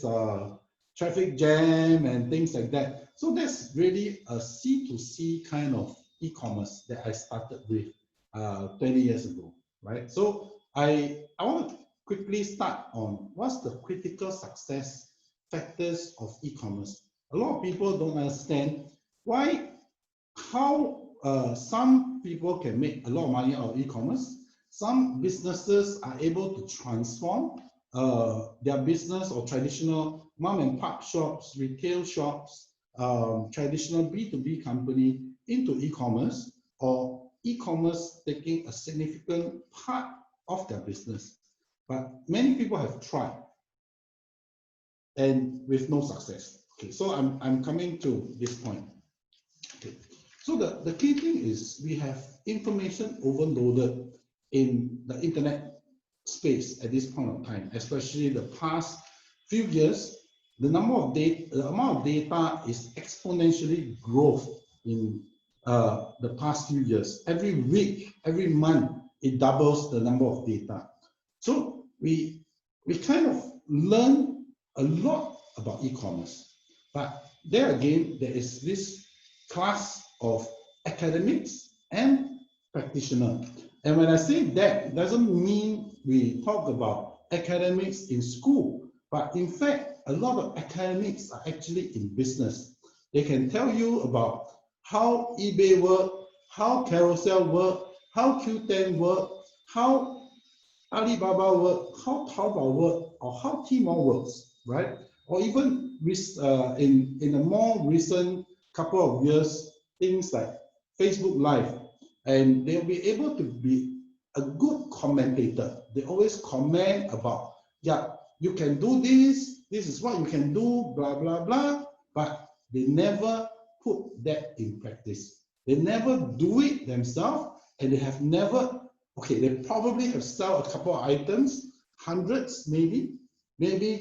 traffic jam and things like that. So that's really a C2C kind of e-commerce that I started with 20 years ago, right? So I want to quickly start on what's the critical success factors of e-commerce. A lot of people don't understand how some people can make a lot of money out of e-commerce. Some businesses are able to transform their business or traditional mom and pop shops, retail shops, traditional B2B company into e-commerce, or e-commerce taking a significant part of their business. But many people have tried and with no success. Okay, so I'm coming to this point. Okay. So the key thing is we have information overloaded in the internet space at this point of time, especially the past few years. The amount of data is exponentially growth in the past few years. Every week, every month, it doubles the number of data. So we kind of learn a lot about e-commerce, but there again, there is this class of academics and practitioner. And when I say that, it doesn't mean we talk about academics in school, but in fact, a lot of academics are actually in business. They can tell you about how eBay works, how Carousel works, how Q10 works, how Alibaba works, how Taobao works, or how Tmall works, right? Or even in a more recent couple of years, things like Facebook Live, and they'll be able to be a good commentator. They always comment about, yeah, you can do this, this is what you can do, blah, blah, blah, but they never put that in practice. They never do it themselves, and they have never, okay, they probably have sold a couple of items, hundreds maybe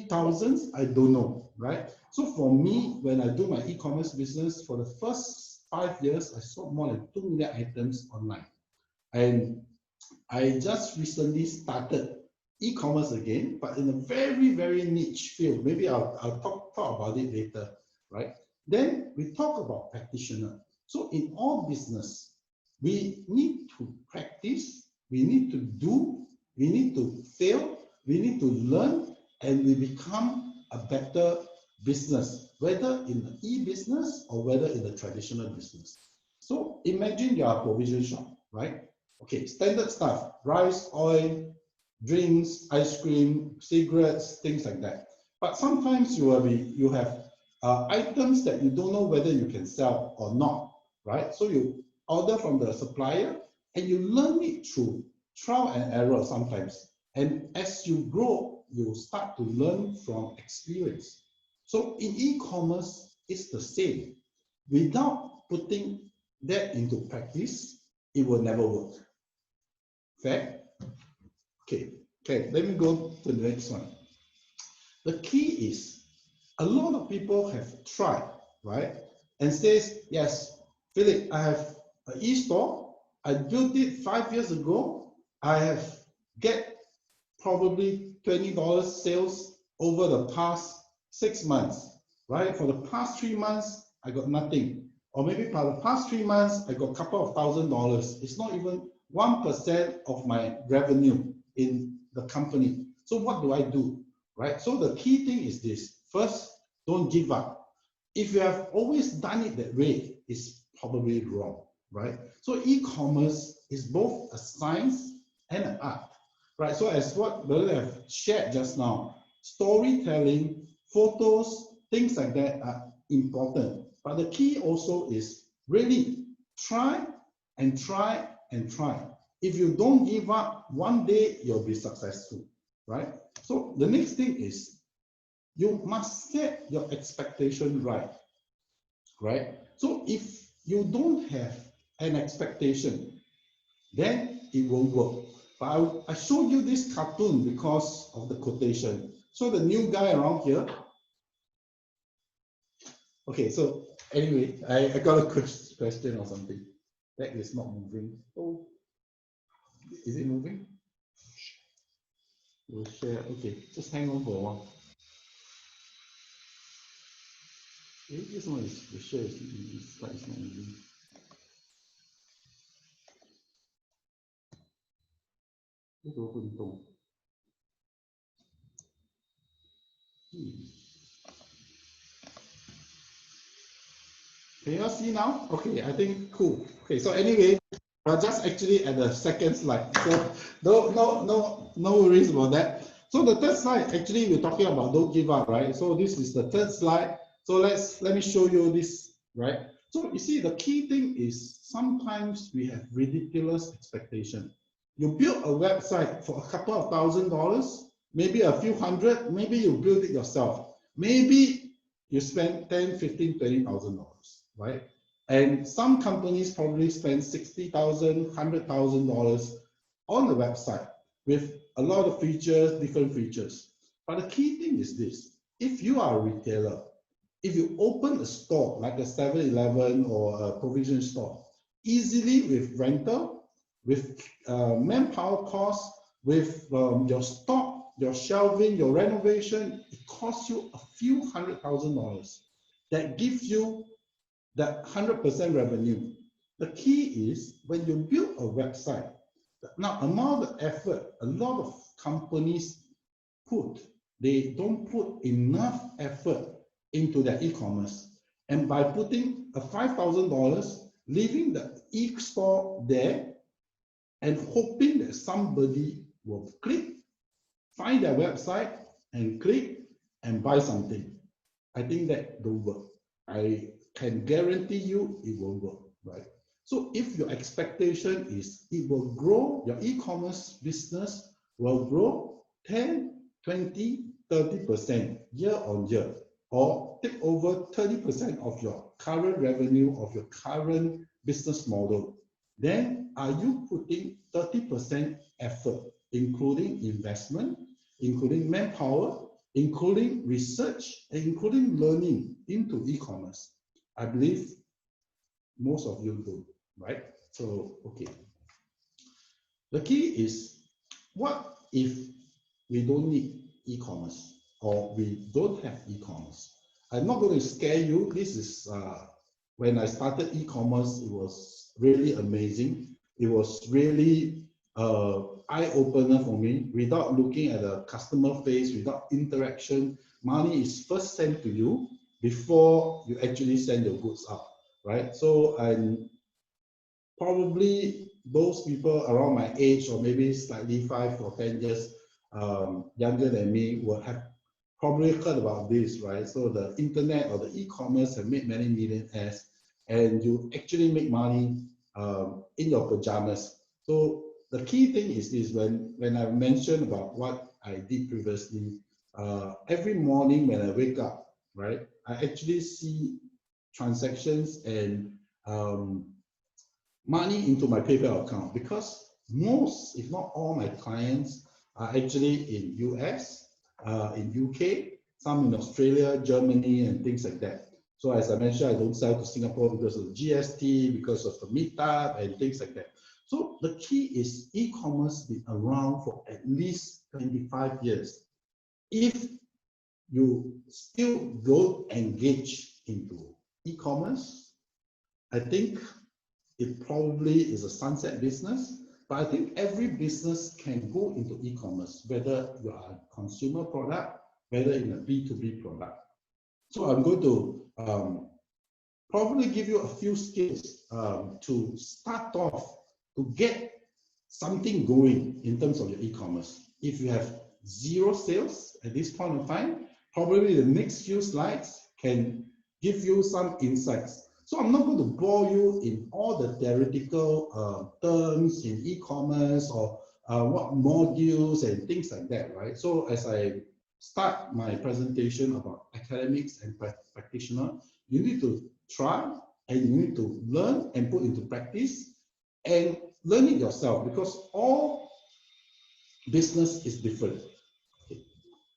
thousands, I don't know, right? So for me, when I do my e-commerce business, for the first 5 years, I sold more than 2 million items online. And I just recently started e-commerce again, but in a very, very niche field. Maybe I'll talk about it later, right? Then we talk about practitioner. So in all business, we need to practice, we need to do, we need to fail, we need to learn, and we become a better business, whether in the e-business or whether in the traditional business. So imagine you are a provision shop, right? Okay, standard stuff, rice, oil, drinks, ice cream, cigarettes, things like that. But sometimes you have items that you don't know whether you can sell or not, right? So you order from the supplier and you learn it through trial and error sometimes. And as you grow, you start to learn from experience. So in e-commerce, it's the same. Without putting that into practice, it will never work. Fair? Okay, let me go to the next one. The key is, a lot of people have tried, right? And says, yes, Philip, I have an e-store. I built it 5 years ago. I have get probably $20 sales over the past 6 months, right? For the past 3 months, I got nothing. Or maybe for the past 3 months, I got a couple of $1,000s. It's not even 1% of my revenue in the company. So what do I do, right? So the key thing is this. First, don't give up. If you have always done it that way, it's probably wrong, right? So e-commerce is both a science and an art, right? So as what Brother have shared just now, storytelling, photos, things like that are important. But the key also is really try and try and try. If you don't give up, one day you'll be successful, right? So the next thing is you must set your expectation right, right? So if you don't have an expectation, then it won't work. But I showed you this cartoon because of the quotation. So the new guy around here. Okay, so anyway, I got a question or something. That is not moving. Oh, is it moving? We'll share. Okay, just hang on for a while. This one is the share is not moving. Can you all see now? Okay, I think cool. Okay, so anyway, we're just actually at the second slide. So no worries about that. So the third slide, actually, we're talking about don't give up, right? So this is the third slide. So let me show you this, right? So you see, the key thing is sometimes we have ridiculous expectation. You build a website for a couple of $1,000s, maybe a few hundred, maybe you build it yourself. Maybe you spend $10,000, $15,000, $20,000, right? And some companies probably spend $60,000, $100,000 on the website with a lot of features, different features. But the key thing is this: if you are a retailer, if you open a store like a 7-Eleven or a provision store, easily with rental, with manpower costs, with your stock, your shelving, your renovation, it costs you a few $100,000. That gives you that 100% revenue. The key is when you build a website, now amount of effort a lot of companies put, they don't put enough effort into their e-commerce. And by putting a $5,000, leaving the e-store there and hoping that somebody will click, find their website and click and buy something, I think that don't work. I can guarantee you it won't work, right? So if your expectation is it will grow, your e-commerce business will grow 10, 20, 30% year on year, or take over 30% of your current revenue of your current business model, then are you putting 30% effort, including investment, including manpower, including research, and including learning into e-commerce? I believe most of you do, right? So, okay. The key is, what if we don't need e-commerce, or we don't have e-commerce? I'm not going to scare you. This is when I started e-commerce, it was really amazing. It was really eye-opener for me. Without looking at the customer face, without interaction, money is first sent to you before you actually send your goods out, right? So I'm probably those people around my age, or maybe slightly 5 or 10 years younger than me, will have probably heard about this, right? So the internet or the e-commerce have made many millionaires, and you actually make money in your pajamas. So the key thing is this: when I mentioned about what I did previously, every morning when I wake up, right, I actually see transactions and money into my PayPal account, because most, if not all, my clients are actually in US, in UK, some in Australia, Germany, and things like that. So as I mentioned, I don't sell to Singapore because of the GST, because of the meetup and things like that. So the key is e-commerce been around for at least 25 years. If you still don't engage into e-commerce, I think it probably is a sunset business. But I think every business can go into e-commerce, whether you are a consumer product, whether in a B2B product. So I'm going to probably give you a few skills to start off, to get something going in terms of your e-commerce. If you have zero sales at this point of time, probably the next few slides can give you some insights. So I'm not going to bore you in all the theoretical terms in e-commerce, or what modules and things like that, right? So as I start my presentation about academics and practitioner, you need to try, and you need to learn and put into practice, and learn it yourself, because all business is different. Okay.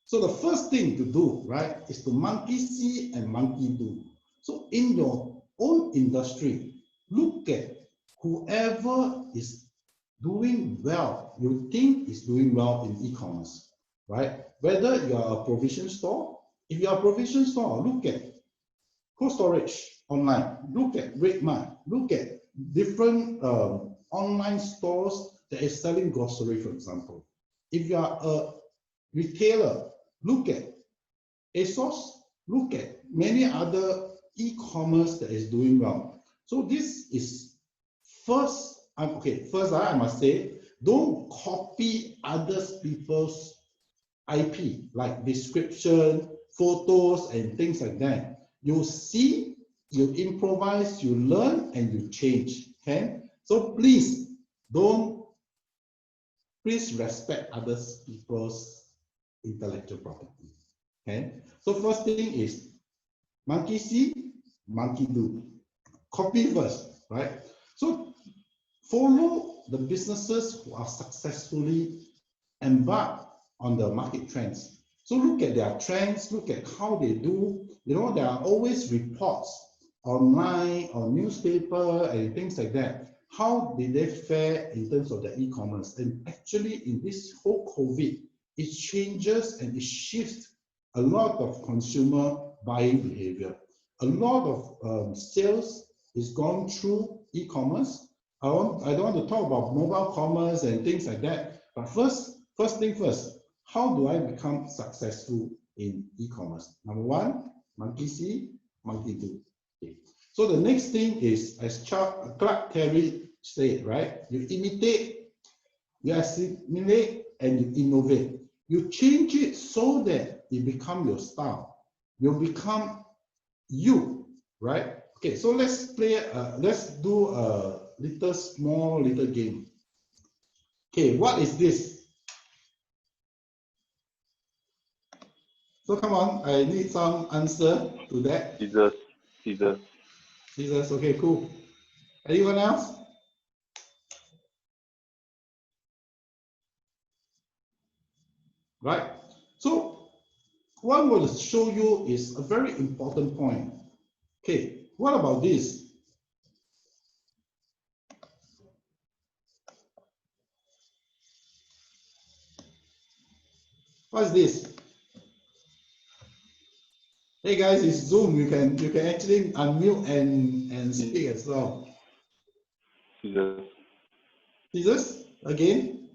So the first thing to do, right, is to monkey see and monkey do. So in your own industry, look at whoever is doing well, you think is doing well in e-commerce, right? Whether you are a provision store, if you are a provision store, look at Cold Storage online, look at RedMart, look at different online stores that is selling grocery, for example. If you are a retailer, look at ASOS, look at many other e-commerce that is doing well. So this is first, first I must say, don't copy other people's IP, like description, photos, and things like that. You see, you improvise, you learn, and you change, okay? So please respect other people's intellectual property, okay? So first thing is, monkey see, monkey do. Copy first, right? So follow the businesses who are successfully embarked on the market trends. So look at their trends, look at how they do. You know, there are always reports online or newspaper and things like that. How did they fare in terms of the e-commerce? And actually in this whole COVID, it changes and it shifts a lot of consumer buying behavior. A lot of sales is gone through e-commerce. I don't want to talk about mobile commerce and things like that. But first thing first, how do I become successful in e-commerce? Number one, monkey see, monkey do. Okay. So the next thing is, as Clark Terry said, right? You imitate, you assimilate, and you innovate. You change it so that it becomes your style. You become you, right? Okay, so let's do a small little game. Okay, what is this? So come on, I need some answer to that. Scissors. Scissors. Scissors, okay, cool. Anyone else? Right. So what I'm going to show you is a very important point. Okay, what about this? What's this? Hey guys, it's Zoom. You can actually unmute and speak as well. Scissors. Scissors again.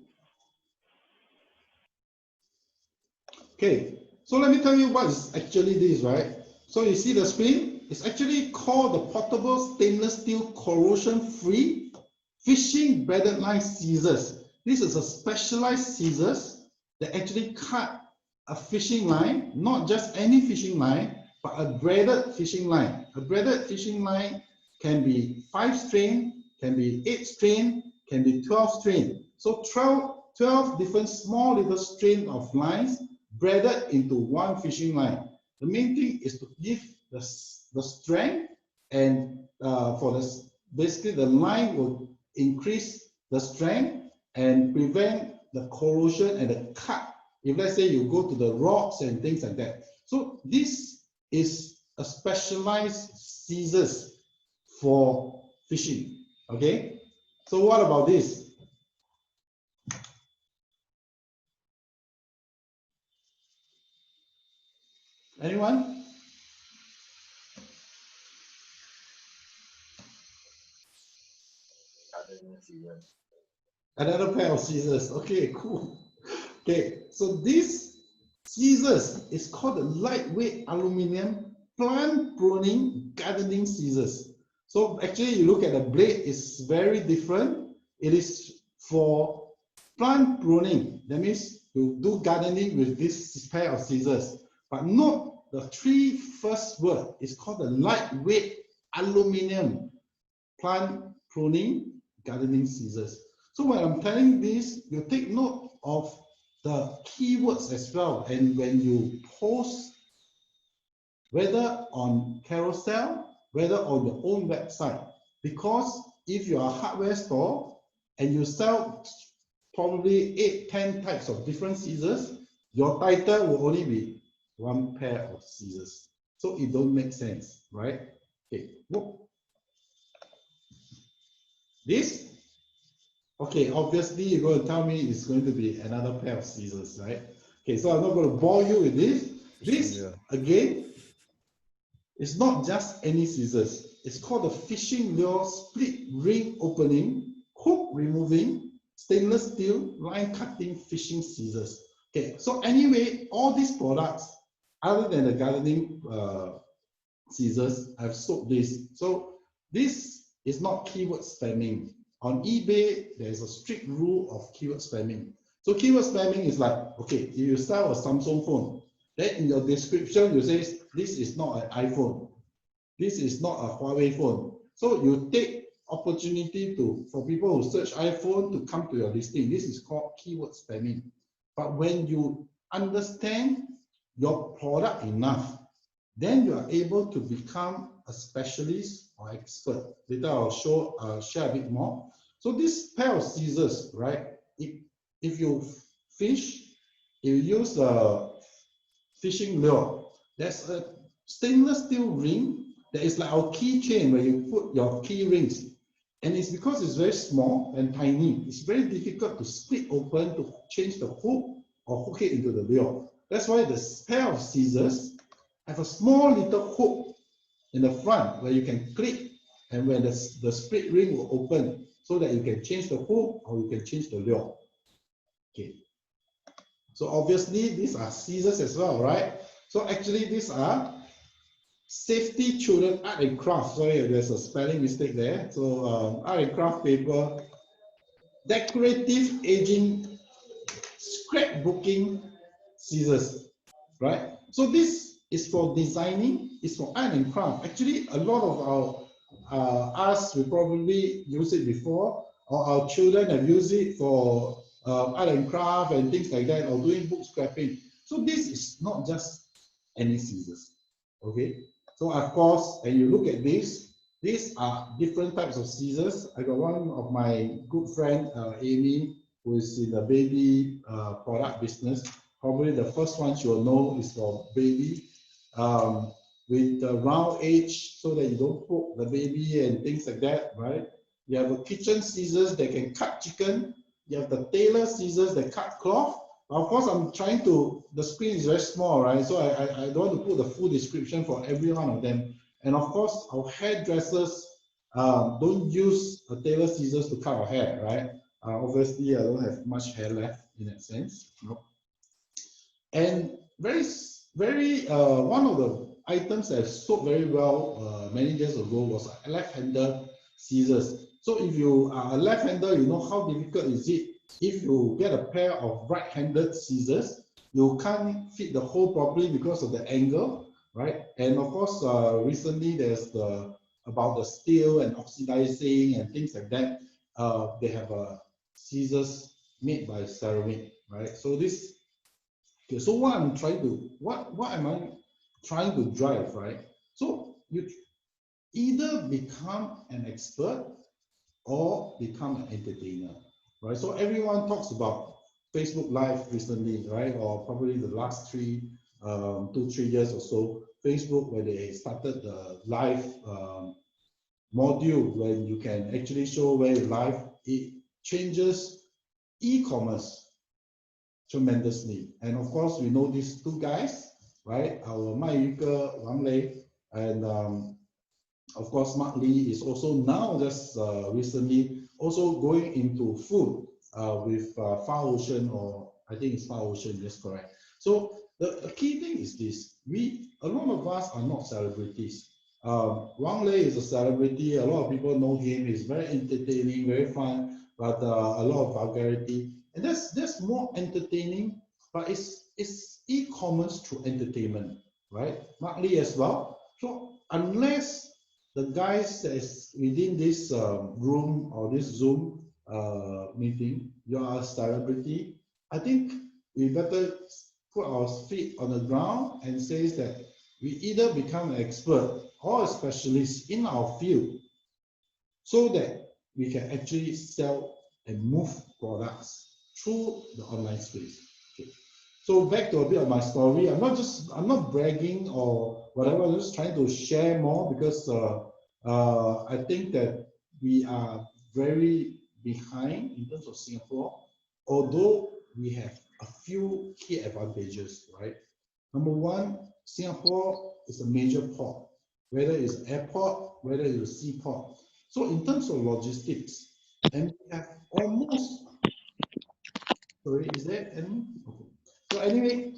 Okay, so let me tell you what is actually this, right? So you see the screen? It's actually called the portable stainless steel corrosion-free fishing braided line scissors. This is a specialized scissors that actually cut a fishing line, not just any fishing line, but a braided fishing line. A braided fishing line can be 5 strain, can be 8 strain, can be 12 strain. So 12 different small little strain of lines braided into one fishing line. The main thing is to give the strength, and for this, basically the line will increase the strength and prevent the corrosion and the cut. If let's say you go to the rocks and things like that. So this is a specialized scissors for fishing. Okay. So what about this? Anyone? Another pair of scissors. Okay, cool. Okay, so this scissors is called a lightweight aluminum plant pruning gardening scissors. So actually, you look at the blade, it's very different. It is for plant pruning. That means you do gardening with this pair of scissors. But note the 3 first word is called the lightweight aluminum plant pruning gardening scissors. So when I'm telling this, you take note of the keywords as well. And when you post, whether on Carousel, whether on your own website, because if you are a hardware store and you sell probably 8, 10 types of different scissors, your title will only be 1 pair of scissors. So it don't make sense, right? Okay, whoop. This, okay, obviously you're going to tell me it's going to be another pair of scissors, right? Okay, so I'm not going to bore you with this. This, again, is not just any scissors. It's called the fishing lure split ring opening, hook removing, stainless steel line cutting fishing scissors. Okay, so anyway, all these products, other than the gardening scissors, I've sold this. So this is not keyword spamming. On eBay, there's a strict rule of keyword spamming. So keyword spamming is like, okay, if you sell a Samsung phone, then in your description, you say, this is not an iPhone. This is not a Huawei phone. So you take opportunity for people who search iPhone to come to your listing. This is called keyword spamming. But when you understand your product enough, then you are able to become a specialist or expert. Later I'll share a bit more. So this pair of scissors, right? If you fish, you use a fishing lure. There's a stainless steel ring that is like our keychain where you put your key rings. And it's because it's very small and tiny. It's very difficult to split open to change the hook or hook it into the lure. That's why this pair of scissors have a small little hook in the front where you can click, and when the split ring will open so that you can change the hook or you can change the lure. Okay. So obviously these are scissors as well, right? So actually these are safety children art and craft. Sorry, there's a spelling mistake there. So art and craft paper, decorative aging, scrapbooking scissors, right? So this is for designing, it's for art and craft. Actually, a lot of us will probably use it before, or our children have used it for art and craft and things like that, or doing book scrapping. So this is not just any scissors. Okay, so of course, and you look at this, these are different types of scissors. I got one of my good friend, Amy, who is in the baby product business. Probably the first one she will know is for baby, with the round edge so that you don't poke the baby and things like that, right? You have a kitchen scissors that can cut chicken. You have the tailor scissors that cut cloth. Of course, I'm trying to, the screen is very small, right? So I don't want to put the full description for every one of them. And of course, our hairdressers don't use a tailor scissors to cut our hair, right? Obviously, I don't have much hair left in that sense. No. And one of the items that sold very well many years ago was a left-hander scissors. So if you are a left-hander, you know how difficult is it if you get a pair of right-handed scissors, you can't fit the hole properly because of the angle, right? And of course, recently there's about the steel and oxidizing and things like that. They have scissors made by ceramic, right? So this, okay, so what am I trying to drive, right? So you either become an expert or become an entertainer, right? So everyone talks about Facebook Live recently, right? Or probably the last 2-3 years or so, Facebook, where they started the live module where you can actually show where you live. It changes e-commerce tremendously. And of course, we know these two guys, right? Our Wang Lei, and of course, Mark Lee is also now just recently also going into food with Far Ocean, or I think it's Far Ocean, yes, correct. So the key thing is this: a lot of us are not celebrities. Wang Lei is a celebrity. A lot of people know him. He's very entertaining, very fun, but a lot of vulgarity. And that's more entertaining, but it's e-commerce through entertainment, right? Mark Lee as well. So unless the guys that is within this room or this Zoom meeting, you are a celebrity, I think we better put our feet on the ground and say that we either become an expert or a specialist in our field so that we can actually sell and move products through the online space. Okay. So back to a bit of my story. I'm not bragging or whatever. I'm just trying to share more because I think that we are very behind in terms of Singapore, although we have a few key advantages, right? Number one, Singapore is a major port, whether it's airport, whether it's a seaport. So in terms of logistics, and we have almost, sorry, is there any? Okay. So anyway,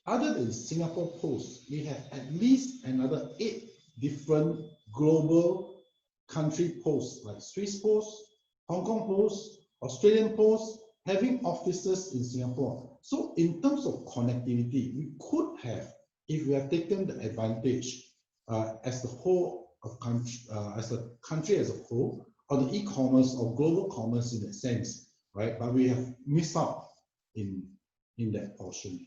other than Singapore Post, we have at least another 8 different global country posts, like Swiss Post, Hong Kong Post, Australian Post, having offices in Singapore. So in terms of connectivity, we could have, if we have taken the advantage as the whole of country, as a country as a whole, on the e-commerce or global commerce in that sense, right? But we have missed out in that portion.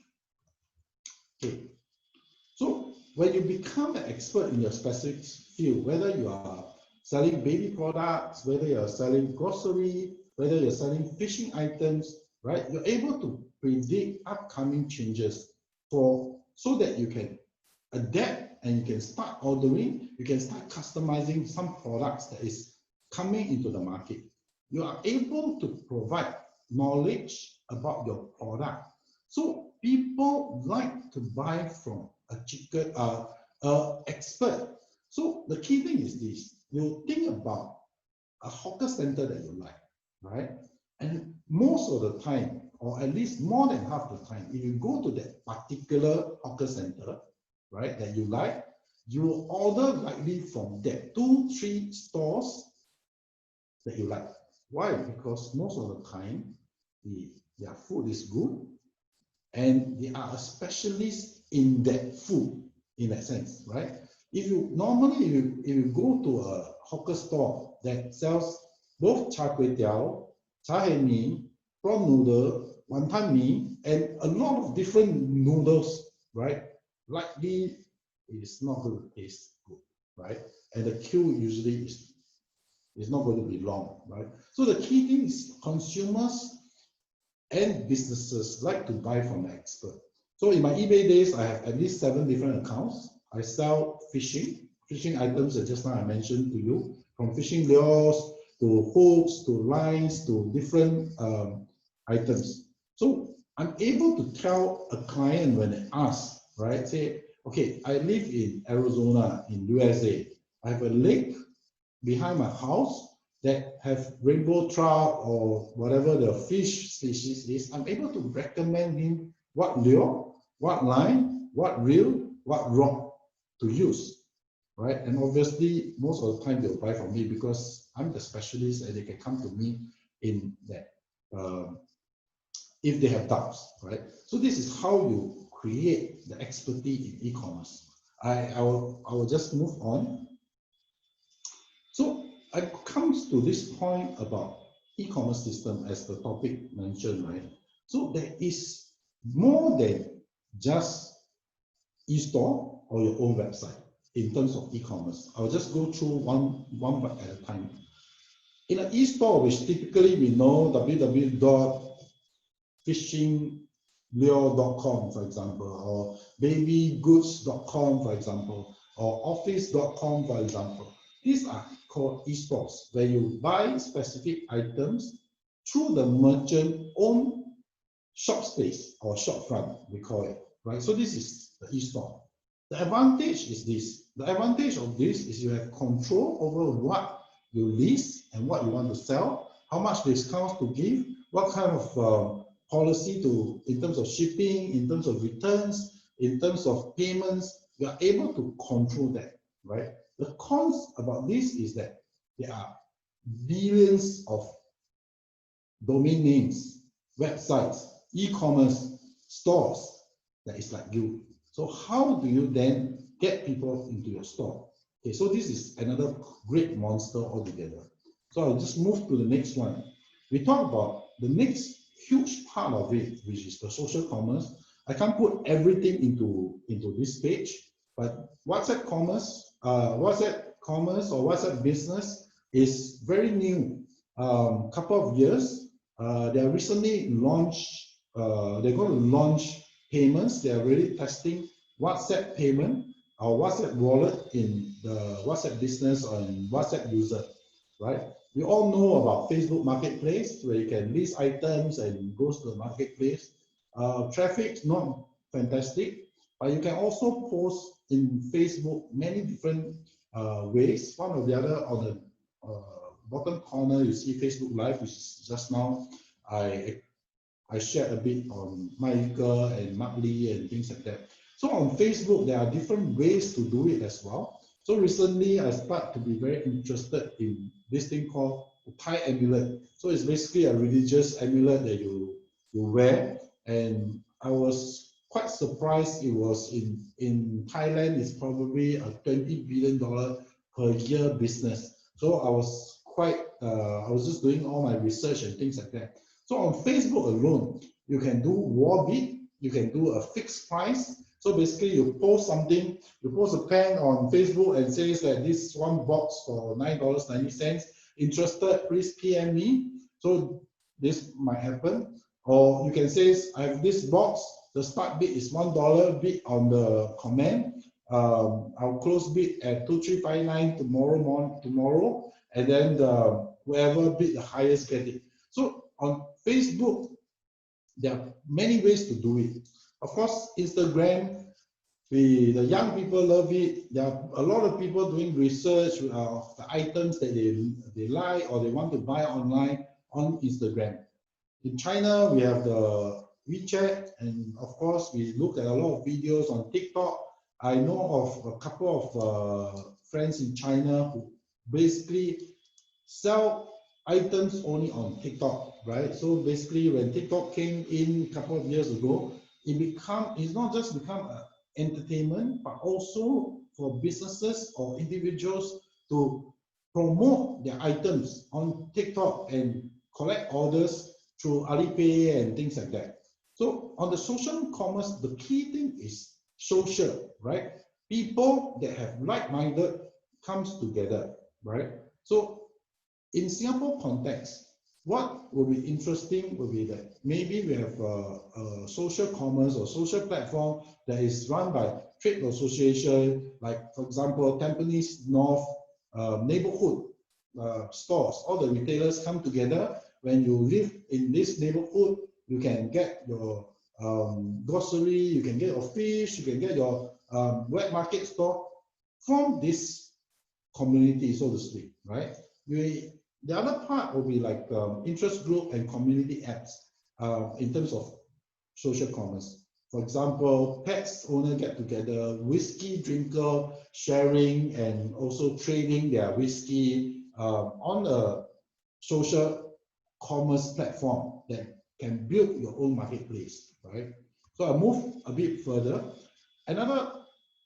Okay. So when you become an expert in your specific field, whether you are selling baby products, whether you're selling grocery, whether you're selling fishing items, right? You're able to predict upcoming changes so that you can adapt and you can start ordering, you can start customizing some products that is coming into the market. You are able to provide knowledge about your product. So people like to buy from a expert. So the key thing is this: you think about a hawker center that you like, right? And most of the time, or at least more than half the time, if you go to that particular hawker center, right, that you like, you will order likely from that 2-3 stores that you like. Why? Because most of the time, their food is good, and they are a specialist in that food, in that sense, right? If you normally, if you go to a hawker store that sells both char kway teow, char hae mee, prawn noodle, wonton mee, and a lot of different noodles, right? likely is not going to taste good, right? And the queue usually is not going to be long, right? So the key thing is consumers and businesses like to buy from the expert. So in my eBay days, I have at least 7 different accounts. I sell fishing items that just now I mentioned to you, from fishing lures to hooks to lines to different items. So I'm able to tell a client when they ask, right? Say, okay, I live in Arizona in USA. I have a lake behind my house that have rainbow trout or whatever the fish species is. I'm able to recommend him what lure, what line, what reel, what rod to use, right? And obviously, most of the time they'll buy from me because I'm the specialist and they can come to me in that if they have doubts, right? So this is how you create the expertise in e-commerce. I will just move on. So it comes to this point about e-commerce system as the topic mentioned, right? So there is more than just e-store or your own website in terms of e-commerce. I'll just go through one at a time. In an e-store, which typically we know www.fishinglure.com, for example, or babygoods.com, for example, or office.com, for example. These are called e-stores, where you buy specific items through the merchant own shop space or shop front, we call it, right? So this is the e-store. The advantage is this. The advantage of this is you have control over what you list and what you want to sell, how much discounts to give, what kind of policy to, in terms of shipping, in terms of returns, in terms of payments. You are able to control that, right? The cons about this is that there are billions of domain names, websites, e-commerce stores that is like you. So how do you then get people into your store? Okay, so this is another great monster altogether. So I'll just move to the next one. We talk about the next huge part of it, which is the social commerce. I can't put everything into this page, but WhatsApp commerce or WhatsApp business is very new. Couple of years. They are recently launched. They're going to launch payments. They are really testing WhatsApp payment or WhatsApp wallet in the WhatsApp business and WhatsApp user, right? We all know about Facebook Marketplace, where you can list items and goes to the marketplace. Traffic not fantastic, but you can also post in Facebook many different ways. One or the other. On the bottom corner, you see Facebook Live, which is just now I shared a bit on Michael and Mark Lee and things like that. So on Facebook, there are different ways to do it as well. So recently, I started to be very interested in this thing called Thai amulet. So it's basically a religious amulet that you wear. And I was quite surprised it was in Thailand, it's probably a $20 billion per year business. So I was I was just doing all my research and things like that. So on Facebook alone, you can do war bid, you can do a fixed price. So basically you post something, you post a pen on Facebook and says that this one box for $9.90, interested, please PM me. So this might happen. Or you can say, I have this box, the start bid is $1, bid on the comment. I'll close bid at 2359 tomorrow, and then whoever bid the highest get it. So on Facebook, there are many ways to do it. Of course, Instagram, the young people love it. There are a lot of people doing research of the items that they like or they want to buy online on Instagram. In China, we have the WeChat, and of course, we look at a lot of videos on TikTok. I know of a couple of friends in China who basically sell items only on TikTok, right? So basically, when TikTok came in a couple of years ago, it's not just become an entertainment, but also for businesses or individuals to promote their items on TikTok and collect orders through Alipay and things like that. So on the social commerce, the key thing is social, right? People that have like-minded comes together, right? So in Singapore context, what will be interesting will be that maybe we have a social commerce or social platform that is run by trade association, like for example, Tampines North neighborhood stores. All the retailers come together. When you live in this neighborhood, you can get your grocery, you can get your fish, you can get your wet market store from this community, so to speak, right? The other part will be like interest group and community apps in terms of social commerce. For example, pets owner get together, whiskey drinker sharing and also trading their whiskey on a social commerce platform that can build your own marketplace, right? So I move a bit further. Another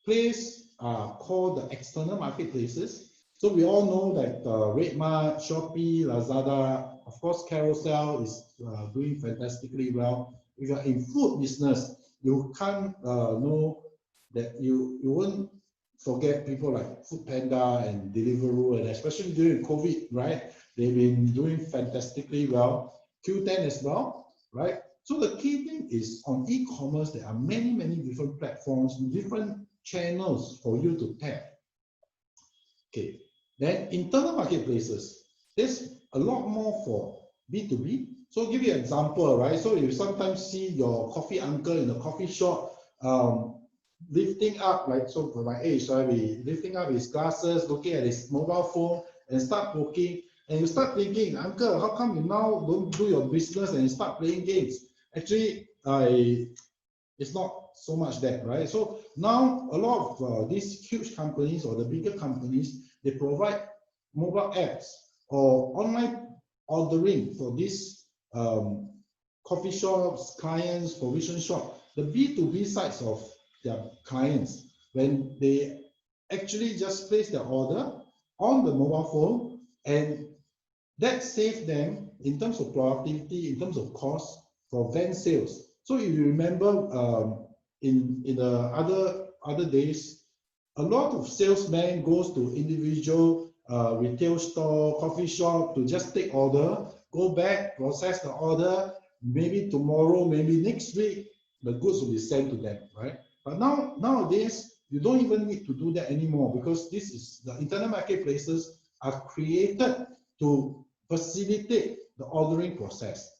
place called the external marketplaces. So we all know that RedMart, Shopee, Lazada, of course, Carousel is doing fantastically well. If you're in food business, you can't know that you won't forget people like Food Panda and Deliveroo, and especially during COVID, right? They've been doing fantastically well. Q10 as well, right? So the key thing is on e-commerce, there are many, many different platforms, different channels for you to tap. Okay, then internal marketplaces, there's a lot more for B2B. So I'll give you an example, right? So you sometimes see your coffee uncle in the coffee shop lifting up, like, so for my age, right, lifting up his glasses, looking at his mobile phone and start working. And you start thinking, uncle, how come you now don't do your business and you start playing games? Actually, it's not so much that, right? So now a lot of these huge companies or the bigger companies, they provide mobile apps or online ordering for these coffee shops, clients, provision shop, the B2B sides of their clients, when they actually just place their order on the mobile phone, and that saves them in terms of productivity, in terms of cost for van sales. So if you remember in the other days, a lot of salesmen goes to individual retail store, coffee shop to just take order, go back, process the order, maybe tomorrow, maybe next week, the goods will be sent to them, right? But nowadays, you don't even need to do that anymore, because this is the internal marketplaces are created to facilitate the ordering process.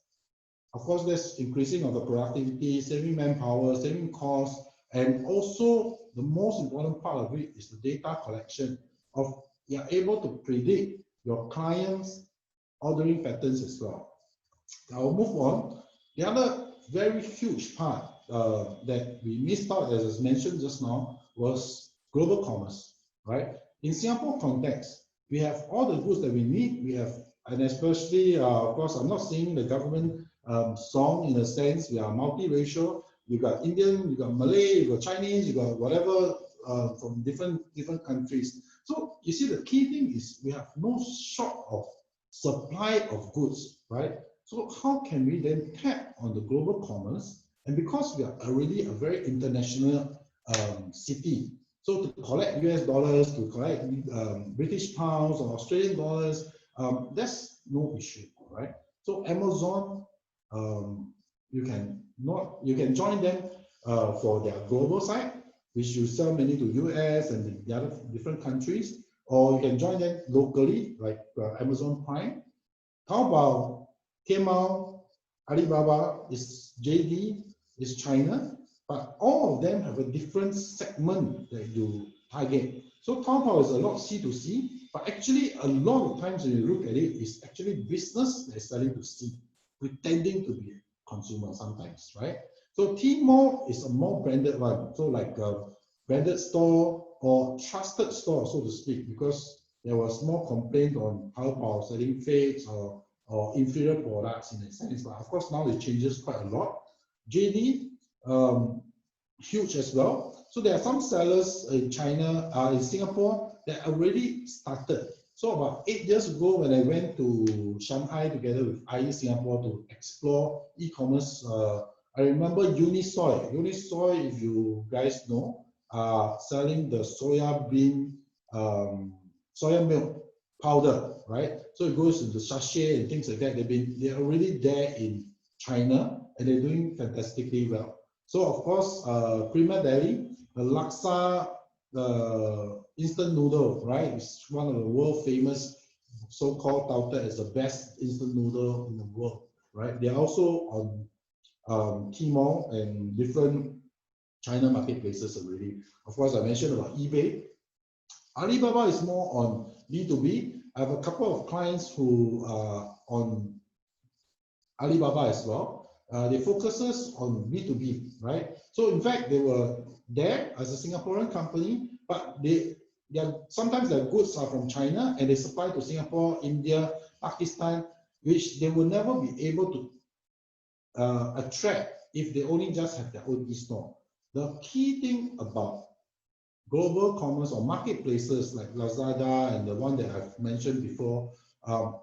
Of course, there's increasing of the productivity, saving manpower, saving costs, and also the most important part of it is the data collection of you're able to predict your clients' ordering patterns as well. I'll move on. The other very huge part that we missed out, as I mentioned just now, was global commerce, right? In Singapore context, we have all the goods that we need. We have, and especially, of course, I'm not saying the government song in a sense, we are multiracial. You got Indian, you got Malay, you got Chinese, you got whatever from different countries. So you see, the key thing is we have no short of supply of goods, right? So how can we then tap on the global commerce? And because we are already a very international city, so to collect US dollars, to collect British pounds or Australian dollars, that's no issue, right? So Amazon, you can join them for their global site, which you sell mainly to US and the other different countries, or you can join them locally, like Amazon Prime. Taobao, Tmall, Alibaba, is JD, is China, but all of them have a different segment that you target. So Taobao is a lot C2C, but actually a lot of times when you look at it, it's actually business that is selling to C, pretending to be consumer sometimes, right? So Tmall is a more branded one, so like a branded store or trusted store, so to speak, because there was more complaint on Taobao selling fakes or inferior products in a sense, but of course now it changes quite a lot. JD, huge as well. So there are some sellers in China, in Singapore, that already started. So about 8 years ago, when I went to Shanghai together with IE Singapore to explore e-commerce I remember Unisoy. Unisoy, if you guys know, selling the soya milk powder, right? So it goes into sachet and things like that. They're already there in China, and they're doing fantastically well. So of course, Prima Deli, the laksa instant noodle, right? It's one of the world famous, so-called touted as the best instant noodle in the world, right? They're also on Tmall and different China marketplaces already. Of course, I mentioned about eBay. Alibaba is more on B2B. I have a couple of clients who are on Alibaba as well. They focuses on B2B, right? So in fact, they were there as a Singaporean company, but sometimes their goods are from China and they supply to Singapore, India, Pakistan, which they will never be able to attract if they only just have their own e-store. The key thing about global commerce or marketplaces like Lazada and the one that I've mentioned before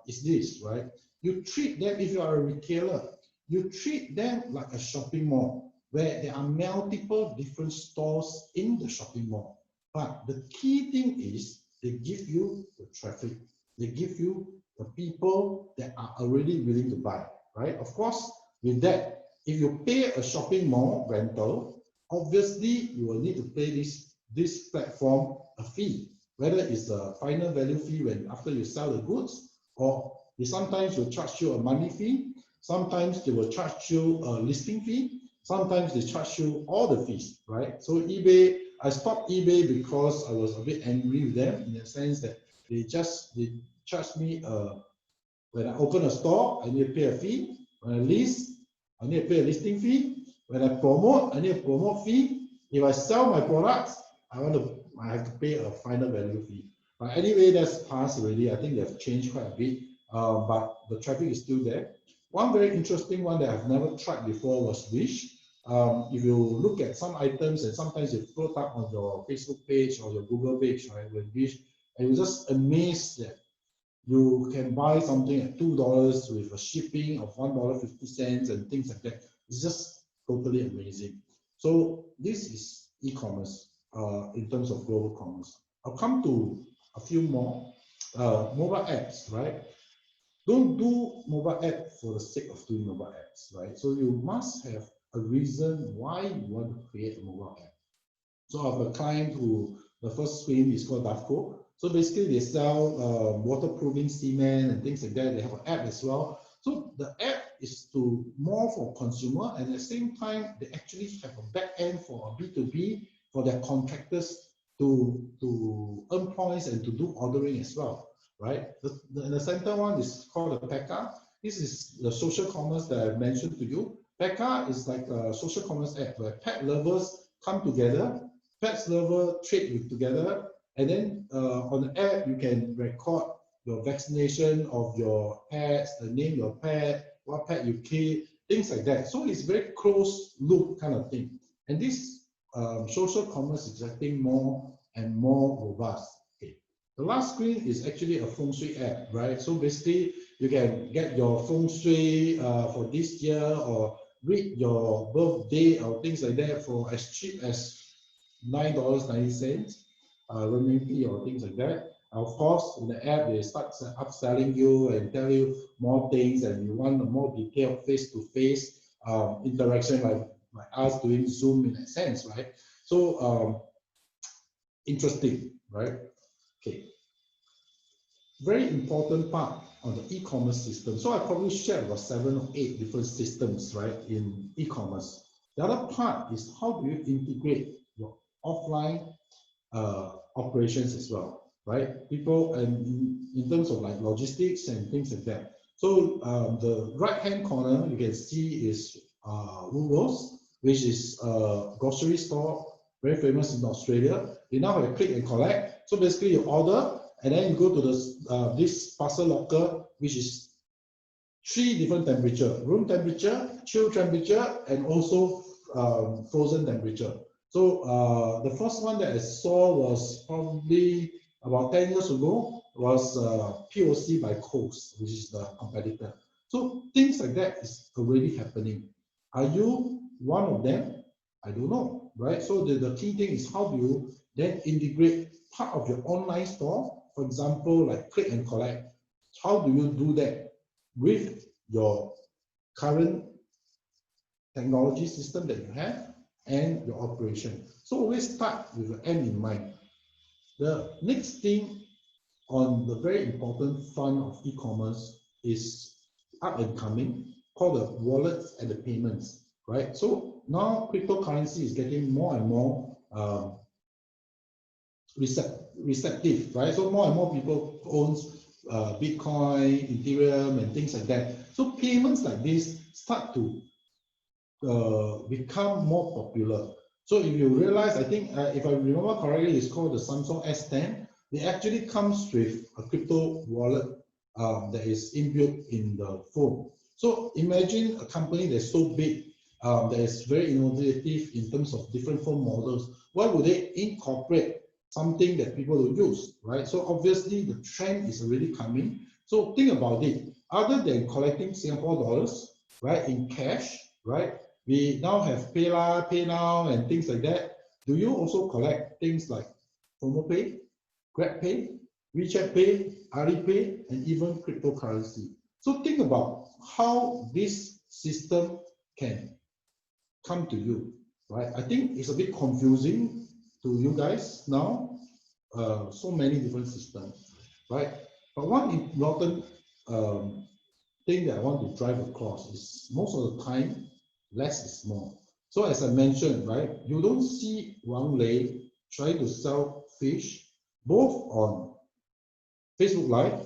is this, right? You treat them, if you are a retailer, you treat them like a shopping mall where there are multiple different stores in the shopping mall. But the key thing is they give you the traffic. They give you the people that are already willing to buy, right? Of course, with that, if you pay a shopping mall rental, obviously you will need to pay this platform a fee, whether it's a final value fee when after you sell the goods, or they sometimes will charge you a money fee, sometimes they will charge you a listing fee, sometimes they charge you all the fees, right? So eBay, I stopped eBay because I was a bit angry with them in the sense that they charged me when I open a store, I need to pay a fee. When I list, I need to pay a listing fee. When I promote, I need a promote fee. If I sell my products, I have to pay a final value fee. But anyway, that's past already. I think they've changed quite a bit, but the traffic is still there. One very interesting one that I've never tried before was Wish. If you look at some items and sometimes you float up on your Facebook page or your Google page, right, with Wish, and you're just amazed that you can buy something at $2 with a shipping of $1.50 and things like that. It's just totally amazing. So this is e-commerce in terms of global commerce. I'll come to a few more. Mobile apps, right? Don't do mobile app for the sake of doing mobile apps, right? So you must have a reason why you want to create a mobile app. So I have a client who, the first screen is called Dafco. So basically they sell waterproofing cement and things like that. They have an app as well. So the app is more for consumer, and at the same time, they actually have a back end for a B2B for their contractors to earn points and to do ordering as well, right? The center one is called the Pekka. This is the social commerce that I mentioned to you. Pekka is like a social commerce app where pet lovers come together, pets lover trade together, and then on the app you can record your vaccination of your pets, the name of your pet, what pet you keep, things like that. So it's very close loop kind of thing. And this social commerce is getting more and more robust. Okay. The last screen is actually a feng shui app, right? So basically you can get your feng shui for this year or read your birthday or things like that for as cheap as $9.90 renminbi or things like that. Of course, in the app, they start upselling you and tell you more things, and you want a more detailed face-to-face interaction like us doing Zoom in that sense, right? So interesting, right? Okay. Very important part of the e-commerce system. So I probably shared about 7 or 8 different systems, right, in e-commerce. The other part is how do you integrate your offline operations as well, right? People, and in terms of like logistics and things like that. So the right-hand corner you can see is Woolworths, which is a grocery store, very famous in Australia. They now have a click and collect. So basically you order, and then you go to this parcel locker, which is 3 different temperature: room temperature, chill temperature, and also frozen temperature. So the first one that I saw was probably about 10 years ago, was POC by Coast, which is the competitor. So things like that is already happening. Are you one of them? I don't know, right? So the key thing is how do you then integrate part of your online store, for example, like click and collect. How do you do that with your current technology system that you have and your operation? So always start with the end in mind. The next thing on the very important front of e-commerce is up and coming, called the wallets and the payments, right? So now cryptocurrency is getting more and more receptive, right? So more and more people owns Bitcoin, Ethereum, and things like that. So payments like this start to become more popular. So if you realize, I think if I remember correctly, it's called the Samsung S10. It actually comes with a crypto wallet that is inbuilt in the phone. So imagine a company that's so big, that is very innovative in terms of different phone models. Why would they incorporate something that people will use, right? So obviously the trend is already coming. So think about it. Other than collecting Singapore dollars, right, in cash, right? We now have PayLah, PayNow, and things like that. Do you also collect things like PhonePe, GrabPay, WeChat Pay, Alipay, and even cryptocurrency? So think about how this system can come to you, right? I think it's a bit confusing to you guys now, so many different systems, right? But one important thing that I want to drive across is most of the time, less is more. So as I mentioned, right, you don't see Wang Lei trying to sell fish both on Facebook Live,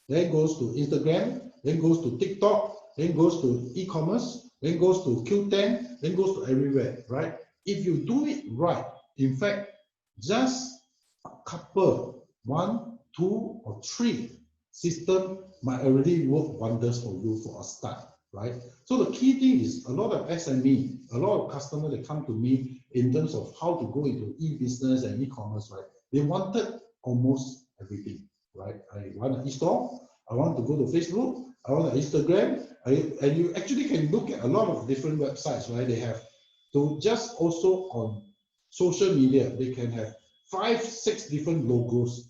then goes to Instagram, then goes to TikTok, then goes to e-commerce, then goes to Q10, then goes to everywhere, right? If you do it right, in fact, just a couple, 1, 2, or 3 system might already work wonders for you for a start, right? So the key thing is a lot of SME, a lot of customers that come to me in terms of how to go into e-business and e-commerce, right? They wanted almost everything, right? I want an e-store, I want to go to Facebook, I want an Instagram, and you actually can look at a lot of different websites, right? They have to just also on social media, they can have 5, 6 different logos,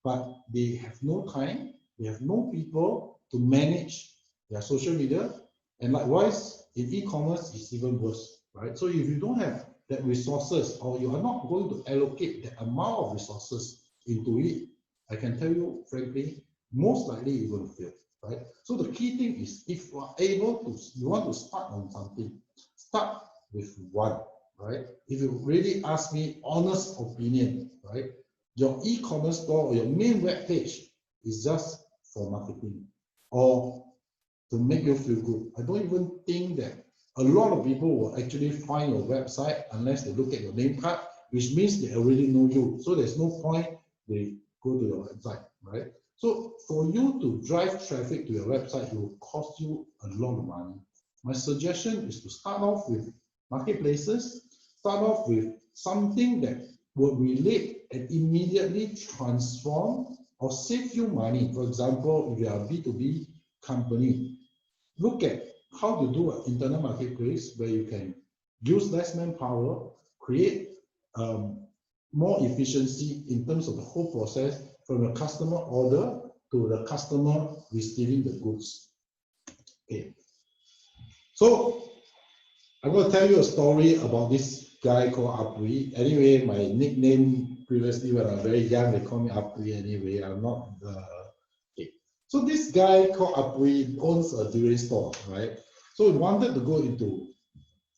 but they have no time, they have no people to manage their social media. And likewise, in e-commerce, it's even worse, right? So if you don't have that resources, or you are not going to allocate the amount of resources into it, I can tell you, frankly, most likely you're going to fail, right? So the key thing is, if you are able to, you want to start on something, start with one, right? If you really ask me honest opinion, right? Your e-commerce store or your main web page is just for marketing or to make you feel good. I don't even think that a lot of people will actually find your website unless they look at your name card, which means they already know you. So there's no point they go to your website, right? So for you to drive traffic to your website, it will cost you a lot of money. My suggestion is to start off with marketplaces, start off with something that will relate and immediately transform or save you money. For example, if you are a B2B company, look at how to do an internal marketplace where you can use less manpower, create more efficiency in terms of the whole process from the customer order to the customer receiving the goods. Okay. So I'm going to tell you a story about this guy called Apri. Anyway, my nickname previously when I was very young, they call me Apri anyway. I'm not okay. So this guy called Apri owns a jewelry store, right? So he wanted to go into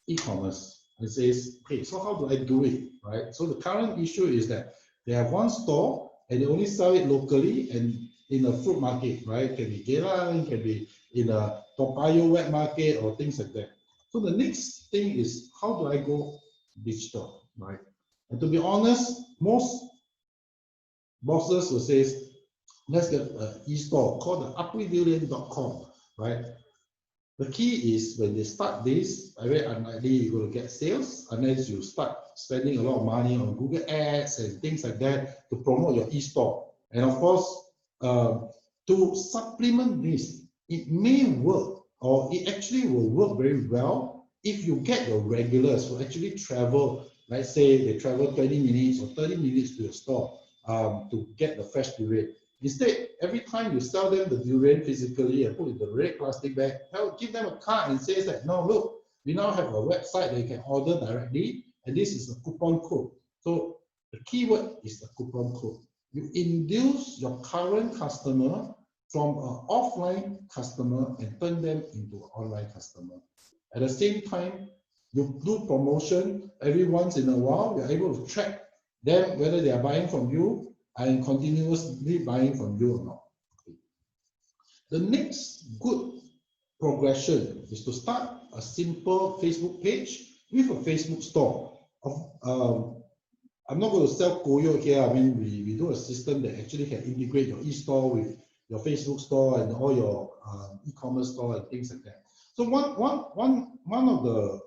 e-commerce and says, okay, so how do I do it, right? So the current issue is that they have one store and they only sell it locally and in a fruit market, right? Can be Geylang, can be in a Toa Payoh wet market or things like that. So the next thing is, how do I go digital, right? And to be honest, most bosses will say, let's get an e-store called the apridurian.com, right? The key is when they start this, very unlikely you're going to get sales unless you start spending a lot of money on Google Ads and things like that to promote your e-store. And of course, to supplement this, it may work, or it actually will work very well if you get your regulars who actually travel, let's say they travel 20 minutes or 30 minutes to your store to get the fresh durian. Instead, every time you sell them the durian physically and put in the red plastic bag, give them a card and says that, no, look, we now have a website that you can order directly, and this is a coupon code. So the keyword is the coupon code. You induce your current customer from an offline customer and turn them into an online customer. At the same time, you do promotion every once in a while. You're able to track them whether they are buying from you and continuously buying from you or not. The next good progression is to start a simple Facebook page with a Facebook store. I'm not going to sell Koyo here. I mean, we do a system that actually can integrate your e-store with your Facebook store and all your e-commerce store and things like that. So one of the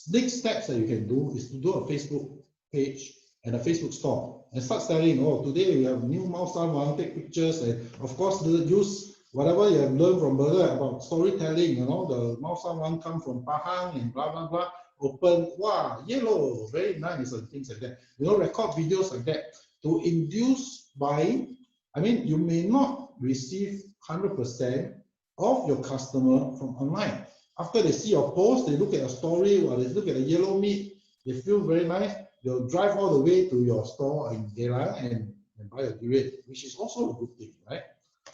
next steps that you can do is to do a Facebook page and a Facebook store and start selling. Oh, today we have new milestone, take pictures, and of course use whatever you have learned from Burger about storytelling. You know, the milestone one come from Pahang and blah blah blah. Open, wow, yellow, very nice, and things like that. You know, record videos like that to induce buying. I mean, you may not receive 100% of your customer from online. After they see your post, they look at your story, or they look at the yellow meat, they feel very nice. They'll drive all the way to your store in Geylang and buy a durian, which is also a good thing, right?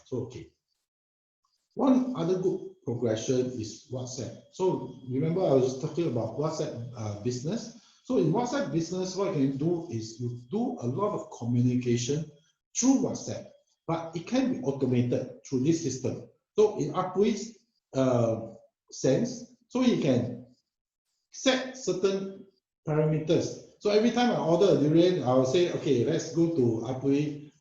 So, okay. One other good progression is WhatsApp. So remember I was talking about WhatsApp business. So in WhatsApp business, what you can do is you do a lot of communication through WhatsApp, but it can be automated through this system. So in Apui's sense, so you can set certain parameters. So every time I order a durian, I will say, okay, let's go to Apui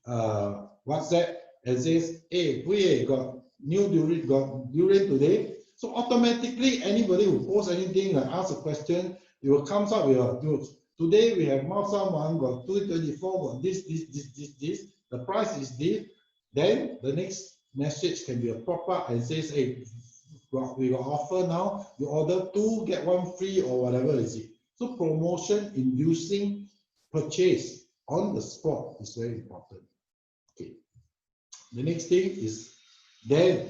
WhatsApp and says, hey, we got new durian today. So automatically, anybody who posts anything and asks a question, it will come up with today we have Mao one got 224, got this. The price is this. Then the next message can be a pop-up and says, hey, we got offer now. You order 2, get 1 free or whatever is it. So promotion inducing purchase on the spot is very important. Okay. The next thing is then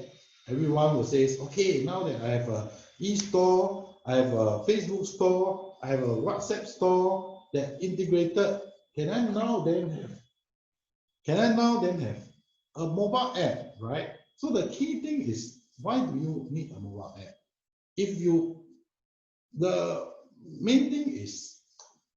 everyone will say, okay, now that I have a e-store, I have a Facebook store, I have a WhatsApp store that integrated, can I now then have a mobile app, right? So the key thing is, why do you need a mobile app? The main thing is,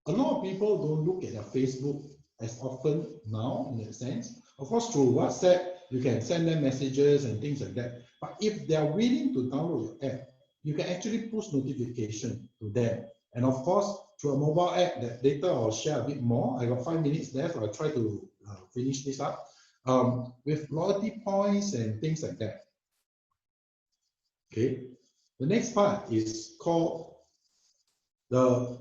a lot of people don't look at their Facebook as often now in that sense. Of course, through WhatsApp, you can send them messages and things like that. But if they are willing to download your app, you can actually push notification to them. And of course, through a mobile app that later I'll share a bit more. I got 5 minutes left. I'll try to finish this up with loyalty points and things like that. Okay. The next part is called the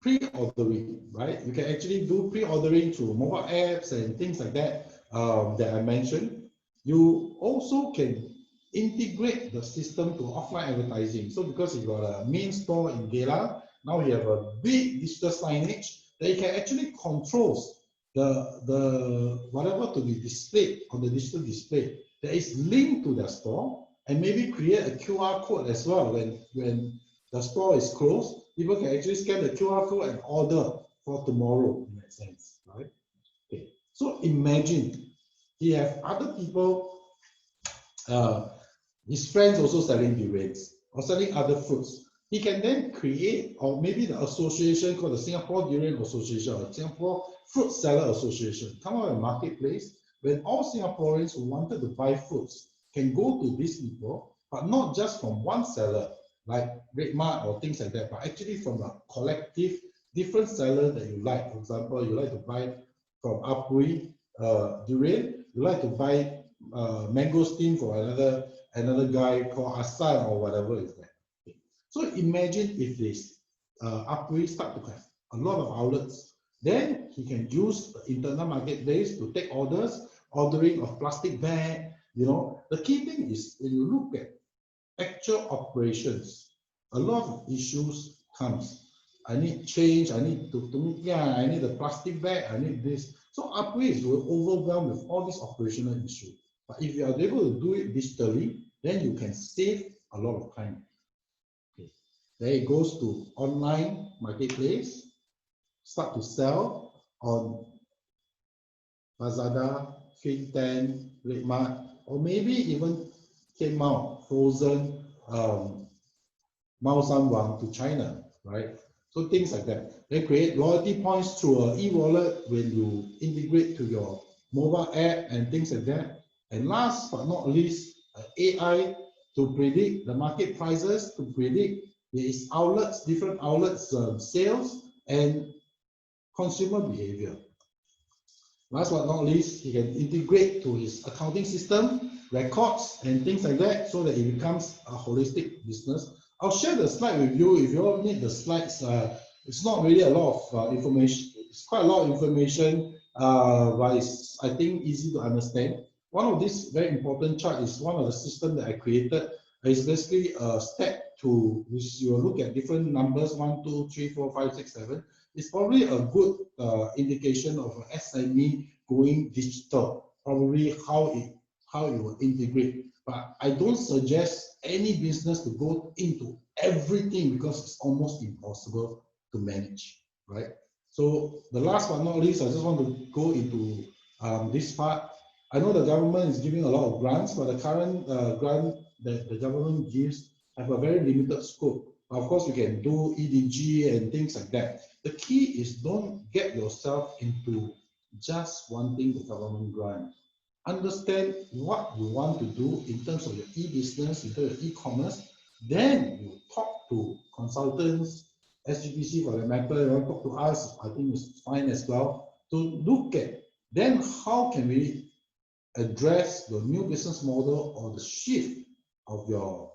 pre-ordering, right? You can actually do pre-ordering through mobile apps and things like that that I mentioned. You also can integrate the system to offline advertising. So because you got a main store in Geylang, now you have a big digital signage that you can actually control the whatever to be displayed on the digital display that is linked to the store, and maybe create a QR code as well. When the store is closed, people can actually scan the QR code and order for tomorrow in that sense, right? Okay. So imagine he have other people, his friends also selling durians or selling other fruits. He can then create, or maybe the association called the Singapore Durian Association or Singapore Fruit Seller Association, come out with a marketplace when all Singaporeans who wanted to buy fruits can go to these people, but not just from one seller like Redmart or things like that, but actually from a collective different seller that you like. For example, you like to buy from Apui durian, you like to buy mangosteen for another guy called Asan or whatever is that. Okay. So imagine if this Apui start to have a lot of outlets, then he can use the internal marketplace to take ordering of plastic bag. You know, the key thing is when you look at actual operations, a lot of issues comes. I need change, I need I need a plastic bag, I need this. So upgrades will overwhelm with all these operational issues. But if you are able to do it digitally, then you can save a lot of time. Okay. There it goes to online marketplace, start to sell on Lazada, Fin10, Redmart, or maybe even came out frozen Mao Sanwang to China, right? So things like that. They create loyalty points through an e-wallet when you integrate to your mobile app and things like that. And last but not least, AI to predict the market prices, to predict these outlets, different outlets sales and consumer behavior. Last but not least, he can integrate to his accounting system, records, and things like that, so that it becomes a holistic business. I'll share the slide with you if you all need the slides. It's not really a lot of information. It's quite a lot of information, but it's, I think, easy to understand. One of these very important chart is one of the systems that I created. It's basically a step to which you will look at different numbers 1, 2, 3, 4, 5, 6, 7. It's probably a good indication of an SME going digital. Probably how it will integrate. But I don't suggest any business to go into everything because it's almost impossible to manage, right? So the last but not least, I just want to go into this part. I know the government is giving a lot of grants, but the current grant that the government gives have a very limited scope. Of course, you can do EDG and things like that. The key is don't get yourself into just wanting the government grant. Understand what you want to do in terms of your e-business, in terms of e-commerce. Then you talk to consultants, SGPC for that matter, you want to talk to us, I think it's fine as well, to look at then how can we address the new business model or the shift of your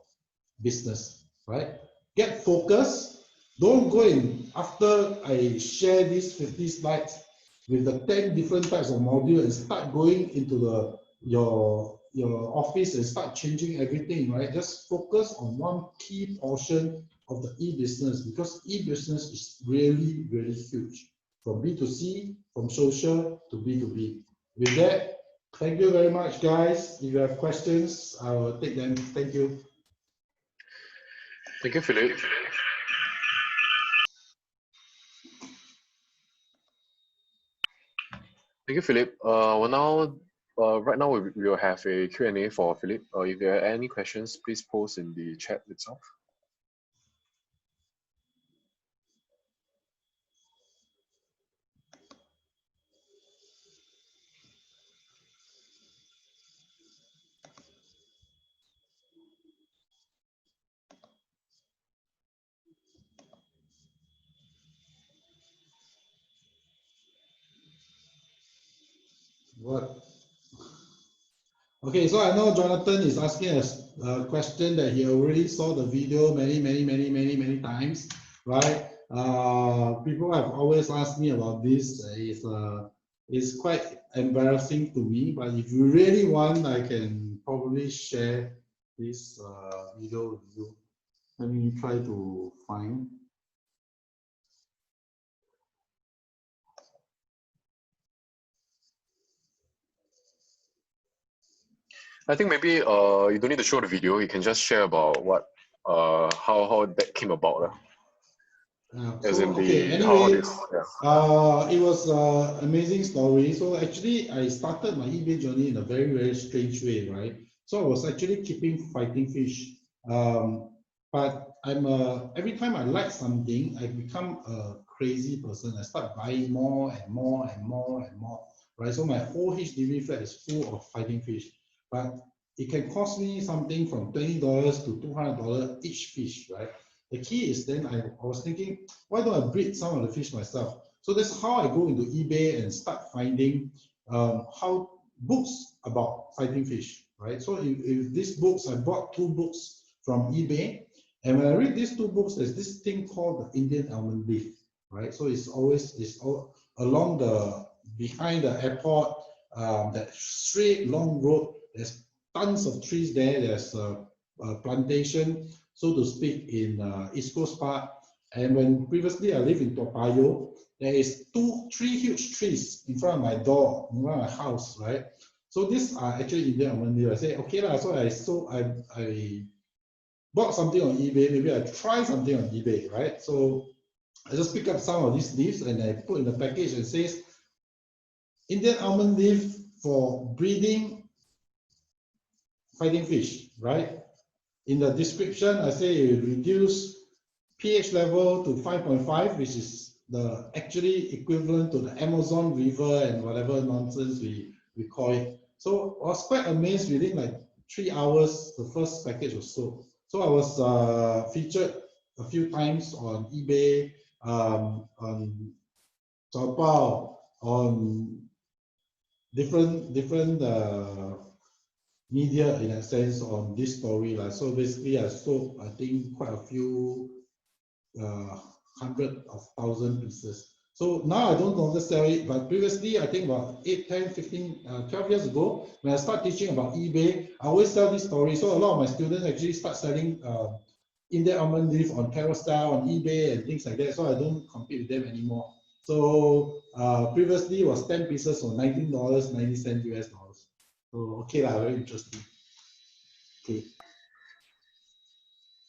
business, right? Get focused. Don't go in after I share these 50 slides with the 10 different types of module and start going into your office and start changing everything, right? Just focus on one key portion of the e-business because e-business is really, really huge. From B2C, from social to B2B. With that, thank you very much, guys. If you have questions, I will take them. Thank you. Thank you, Philip. Thank you, Philip. Right now we will have a Q&A for Philip. If there are any questions, please post in the chat itself. What? Okay, so I know Jonathan is asking us a question that he already saw the video many times, right? People have always asked me about this. It's quite embarrassing to me, but if you really want, I can probably share this video with you. Let me try to find. I think maybe you don't need to show the video. You can just share about what how that came about. As in anyway, it was an amazing story. So actually, I started my eBay journey in a very strange way, right? So I was actually keeping fighting fish, but every time I like something, I become a crazy person. I start buying more and more, right? So my whole HDB flat is full of fighting fish, but it can cost me something from $20 to $200 each fish, right? The key is then I was thinking, why don't I breed some of the fish myself? So that's how I go into eBay and start finding how books about fighting fish, right? So if these books, I bought 2 books from eBay, and when I read these 2 books, there's this thing called the Indian almond leaf, right? So it's all along behind the airport, that straight long road. There's tons of trees there. There's plantation, so to speak, in East Coast Park. And when previously I lived in Toa Payoh, there is three huge trees in front of my door, in front of my house, right? So these are actually Indian almond leaf. I say, okay lah. So I bought something on eBay. Maybe I try something on eBay, right? So I just pick up some of these leaves and I put in the package and says Indian almond leaf for breeding fighting fish, right? In the description, I say it reduce pH level to 5.5, which is the actually equivalent to the Amazon River and whatever nonsense we call it. So I was quite amazed. Within like 3 hours, the first package was sold. So I was featured a few times on eBay, on Taobao, on different media in a sense on this story. So basically I sold, I think, quite a few hundred of thousand pieces. So now I don't longer sell it, but previously, I think about 8, 10, 15, 12 years ago, when I start teaching about eBay, I always tell this story. So a lot of my students actually start selling Indian almond leaf on Carousel, on eBay and things like that. So I don't compete with them anymore. So previously it was 10 pieces for $19.90 US dollars. So okay lah, very interesting. Okay.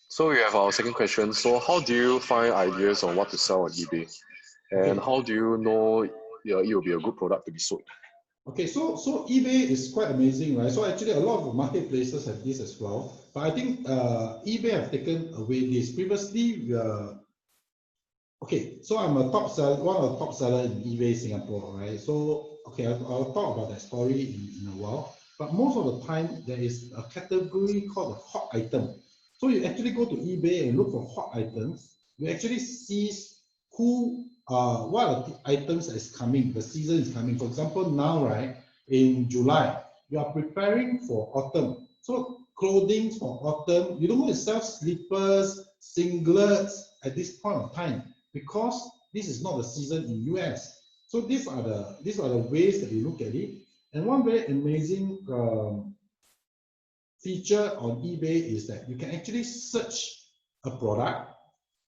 So we have our second question. So how do you find ideas on what to sell on eBay? And how do you know it will be a good product to be sold? Okay, so eBay is quite amazing, right? So actually a lot of marketplaces have this as well. But I think eBay have taken away this. Previously, okay, so I'm a top seller, one of the top sellers in eBay Singapore, right? So, okay, I'll talk about that story in a while. But most of the time, there is a category called the hot item. So you actually go to eBay and look for hot items. You actually see what are the items that is coming, the season is coming. For example, now, right, in July, you are preparing for autumn. So clothing for autumn, you don't want to sell slippers, singlets at this point of time, because this is not the season in US. So these are the ways that you look at it. And one very amazing feature on eBay is that you can actually search a product,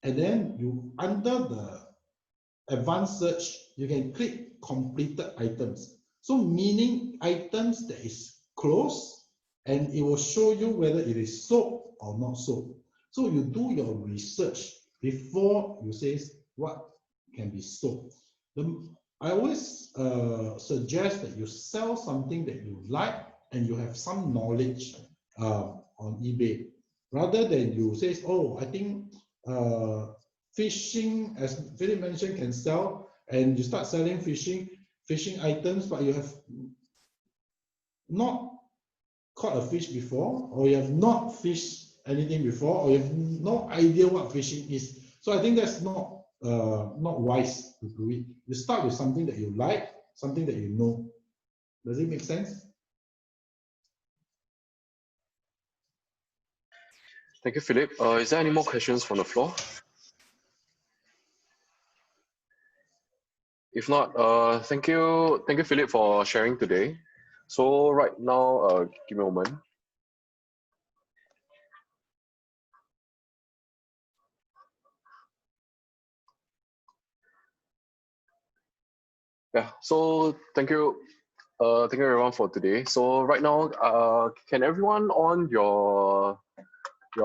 and then you, under the advanced search, you can click completed items. So meaning items that is closed, and it will show you whether it is sold or not sold. So you do your research before you say what can be sold. I always suggest that you sell something that you like and you have some knowledge on eBay, rather than you say, oh, I think fishing, as Philip mentioned, can sell, and you start selling fishing items, but you have not caught a fish before, or you have not fished anything before, or you have no idea what fishing is. So I think that's not wise to do it. You start with something that you like, something that you know. Does it make sense? Thank you, Philip. Is there any more questions from the floor? If not, thank you, Philip, for sharing today. So right now, give me a moment. Yeah. So thank you everyone for today. So right now, can everyone on your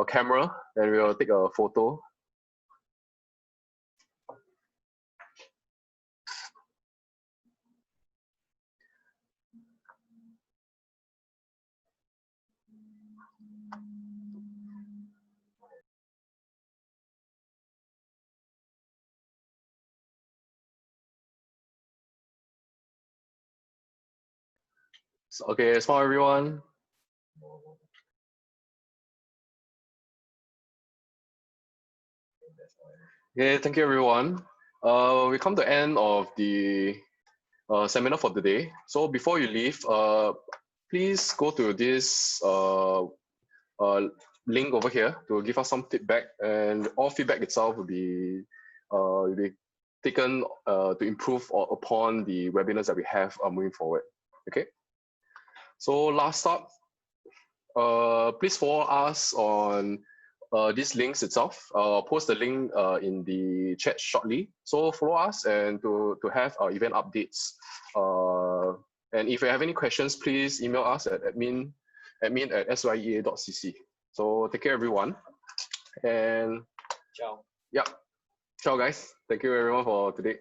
camera, and we'll take a photo. So, okay, smile everyone. Okay, thank you everyone. We come to the end of the seminar for today. So before you leave, please go to this link over here to give us some feedback, and all feedback itself will be taken to improve upon the webinars that we have moving forward. Okay. So last up, please follow us on these links itself. I'll post the link in the chat shortly. So follow us and to have our event updates. And if you have any questions, please email us at admin@syea.cc. So take care, everyone. And Ciao. yeah, ciao, guys. Thank you, everyone, for today.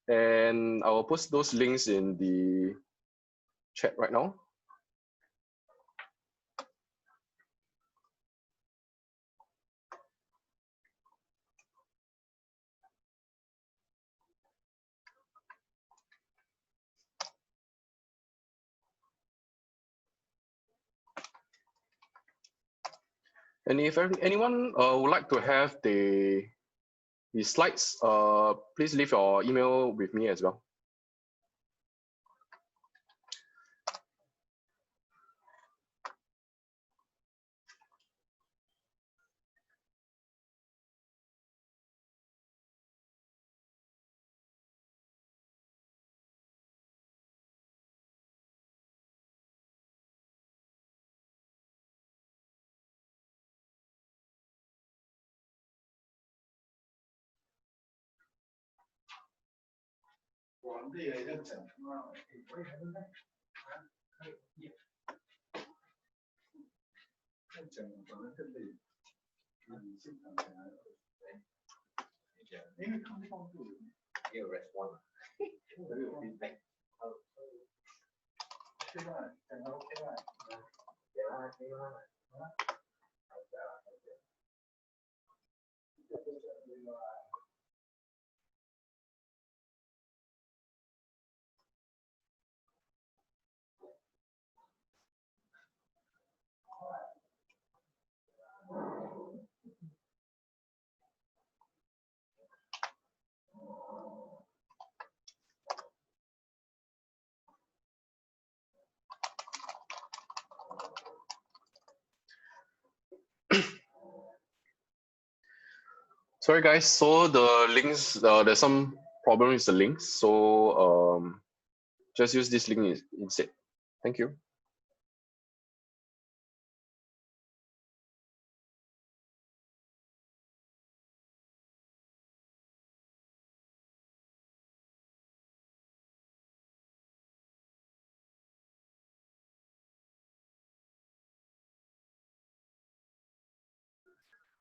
And I will post those links in the chat right now. And if anyone would like to have the slides, please leave your email with me as well. Sorry, guys. So the links, there's some problem with the links. So just use this link instead. Thank you.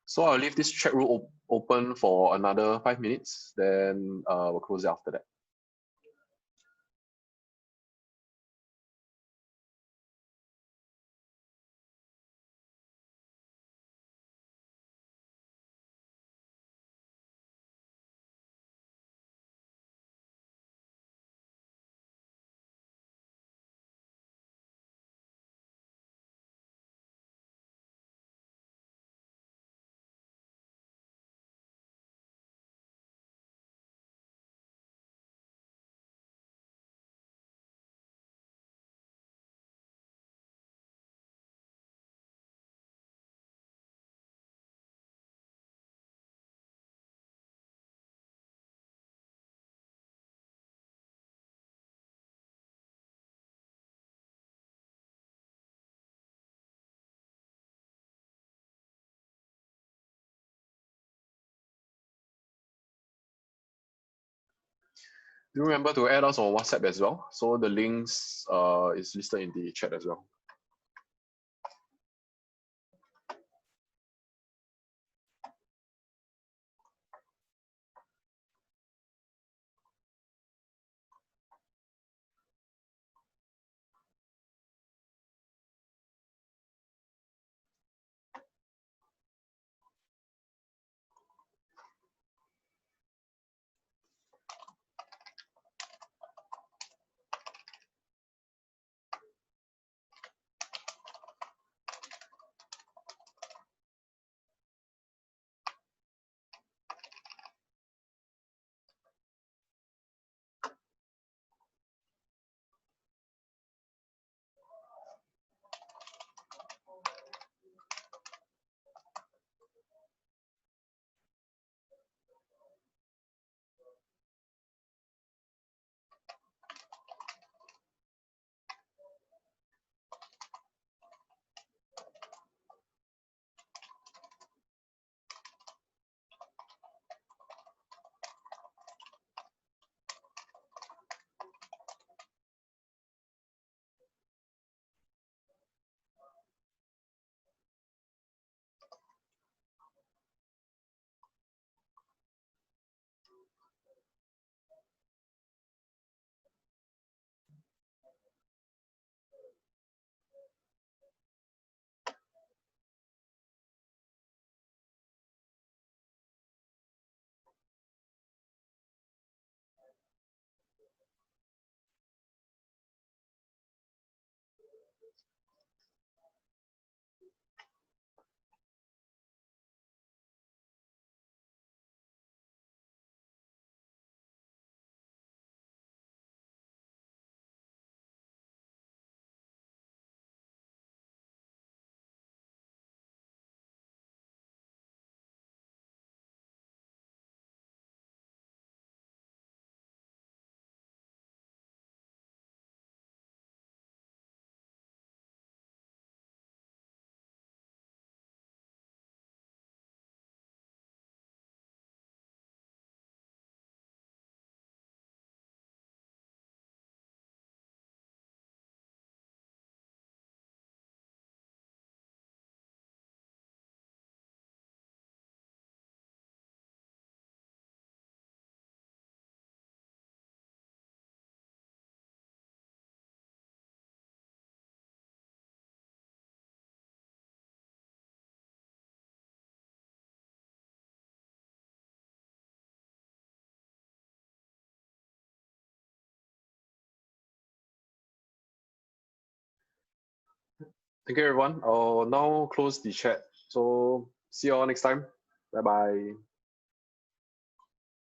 So I'll leave this chat room open for another 5 minutes. Then we'll close it after that. Do remember to add us on WhatsApp as well. So the links is listed in the chat as well. Thank you, everyone. I'll now close the chat. So see you all next time. Bye bye.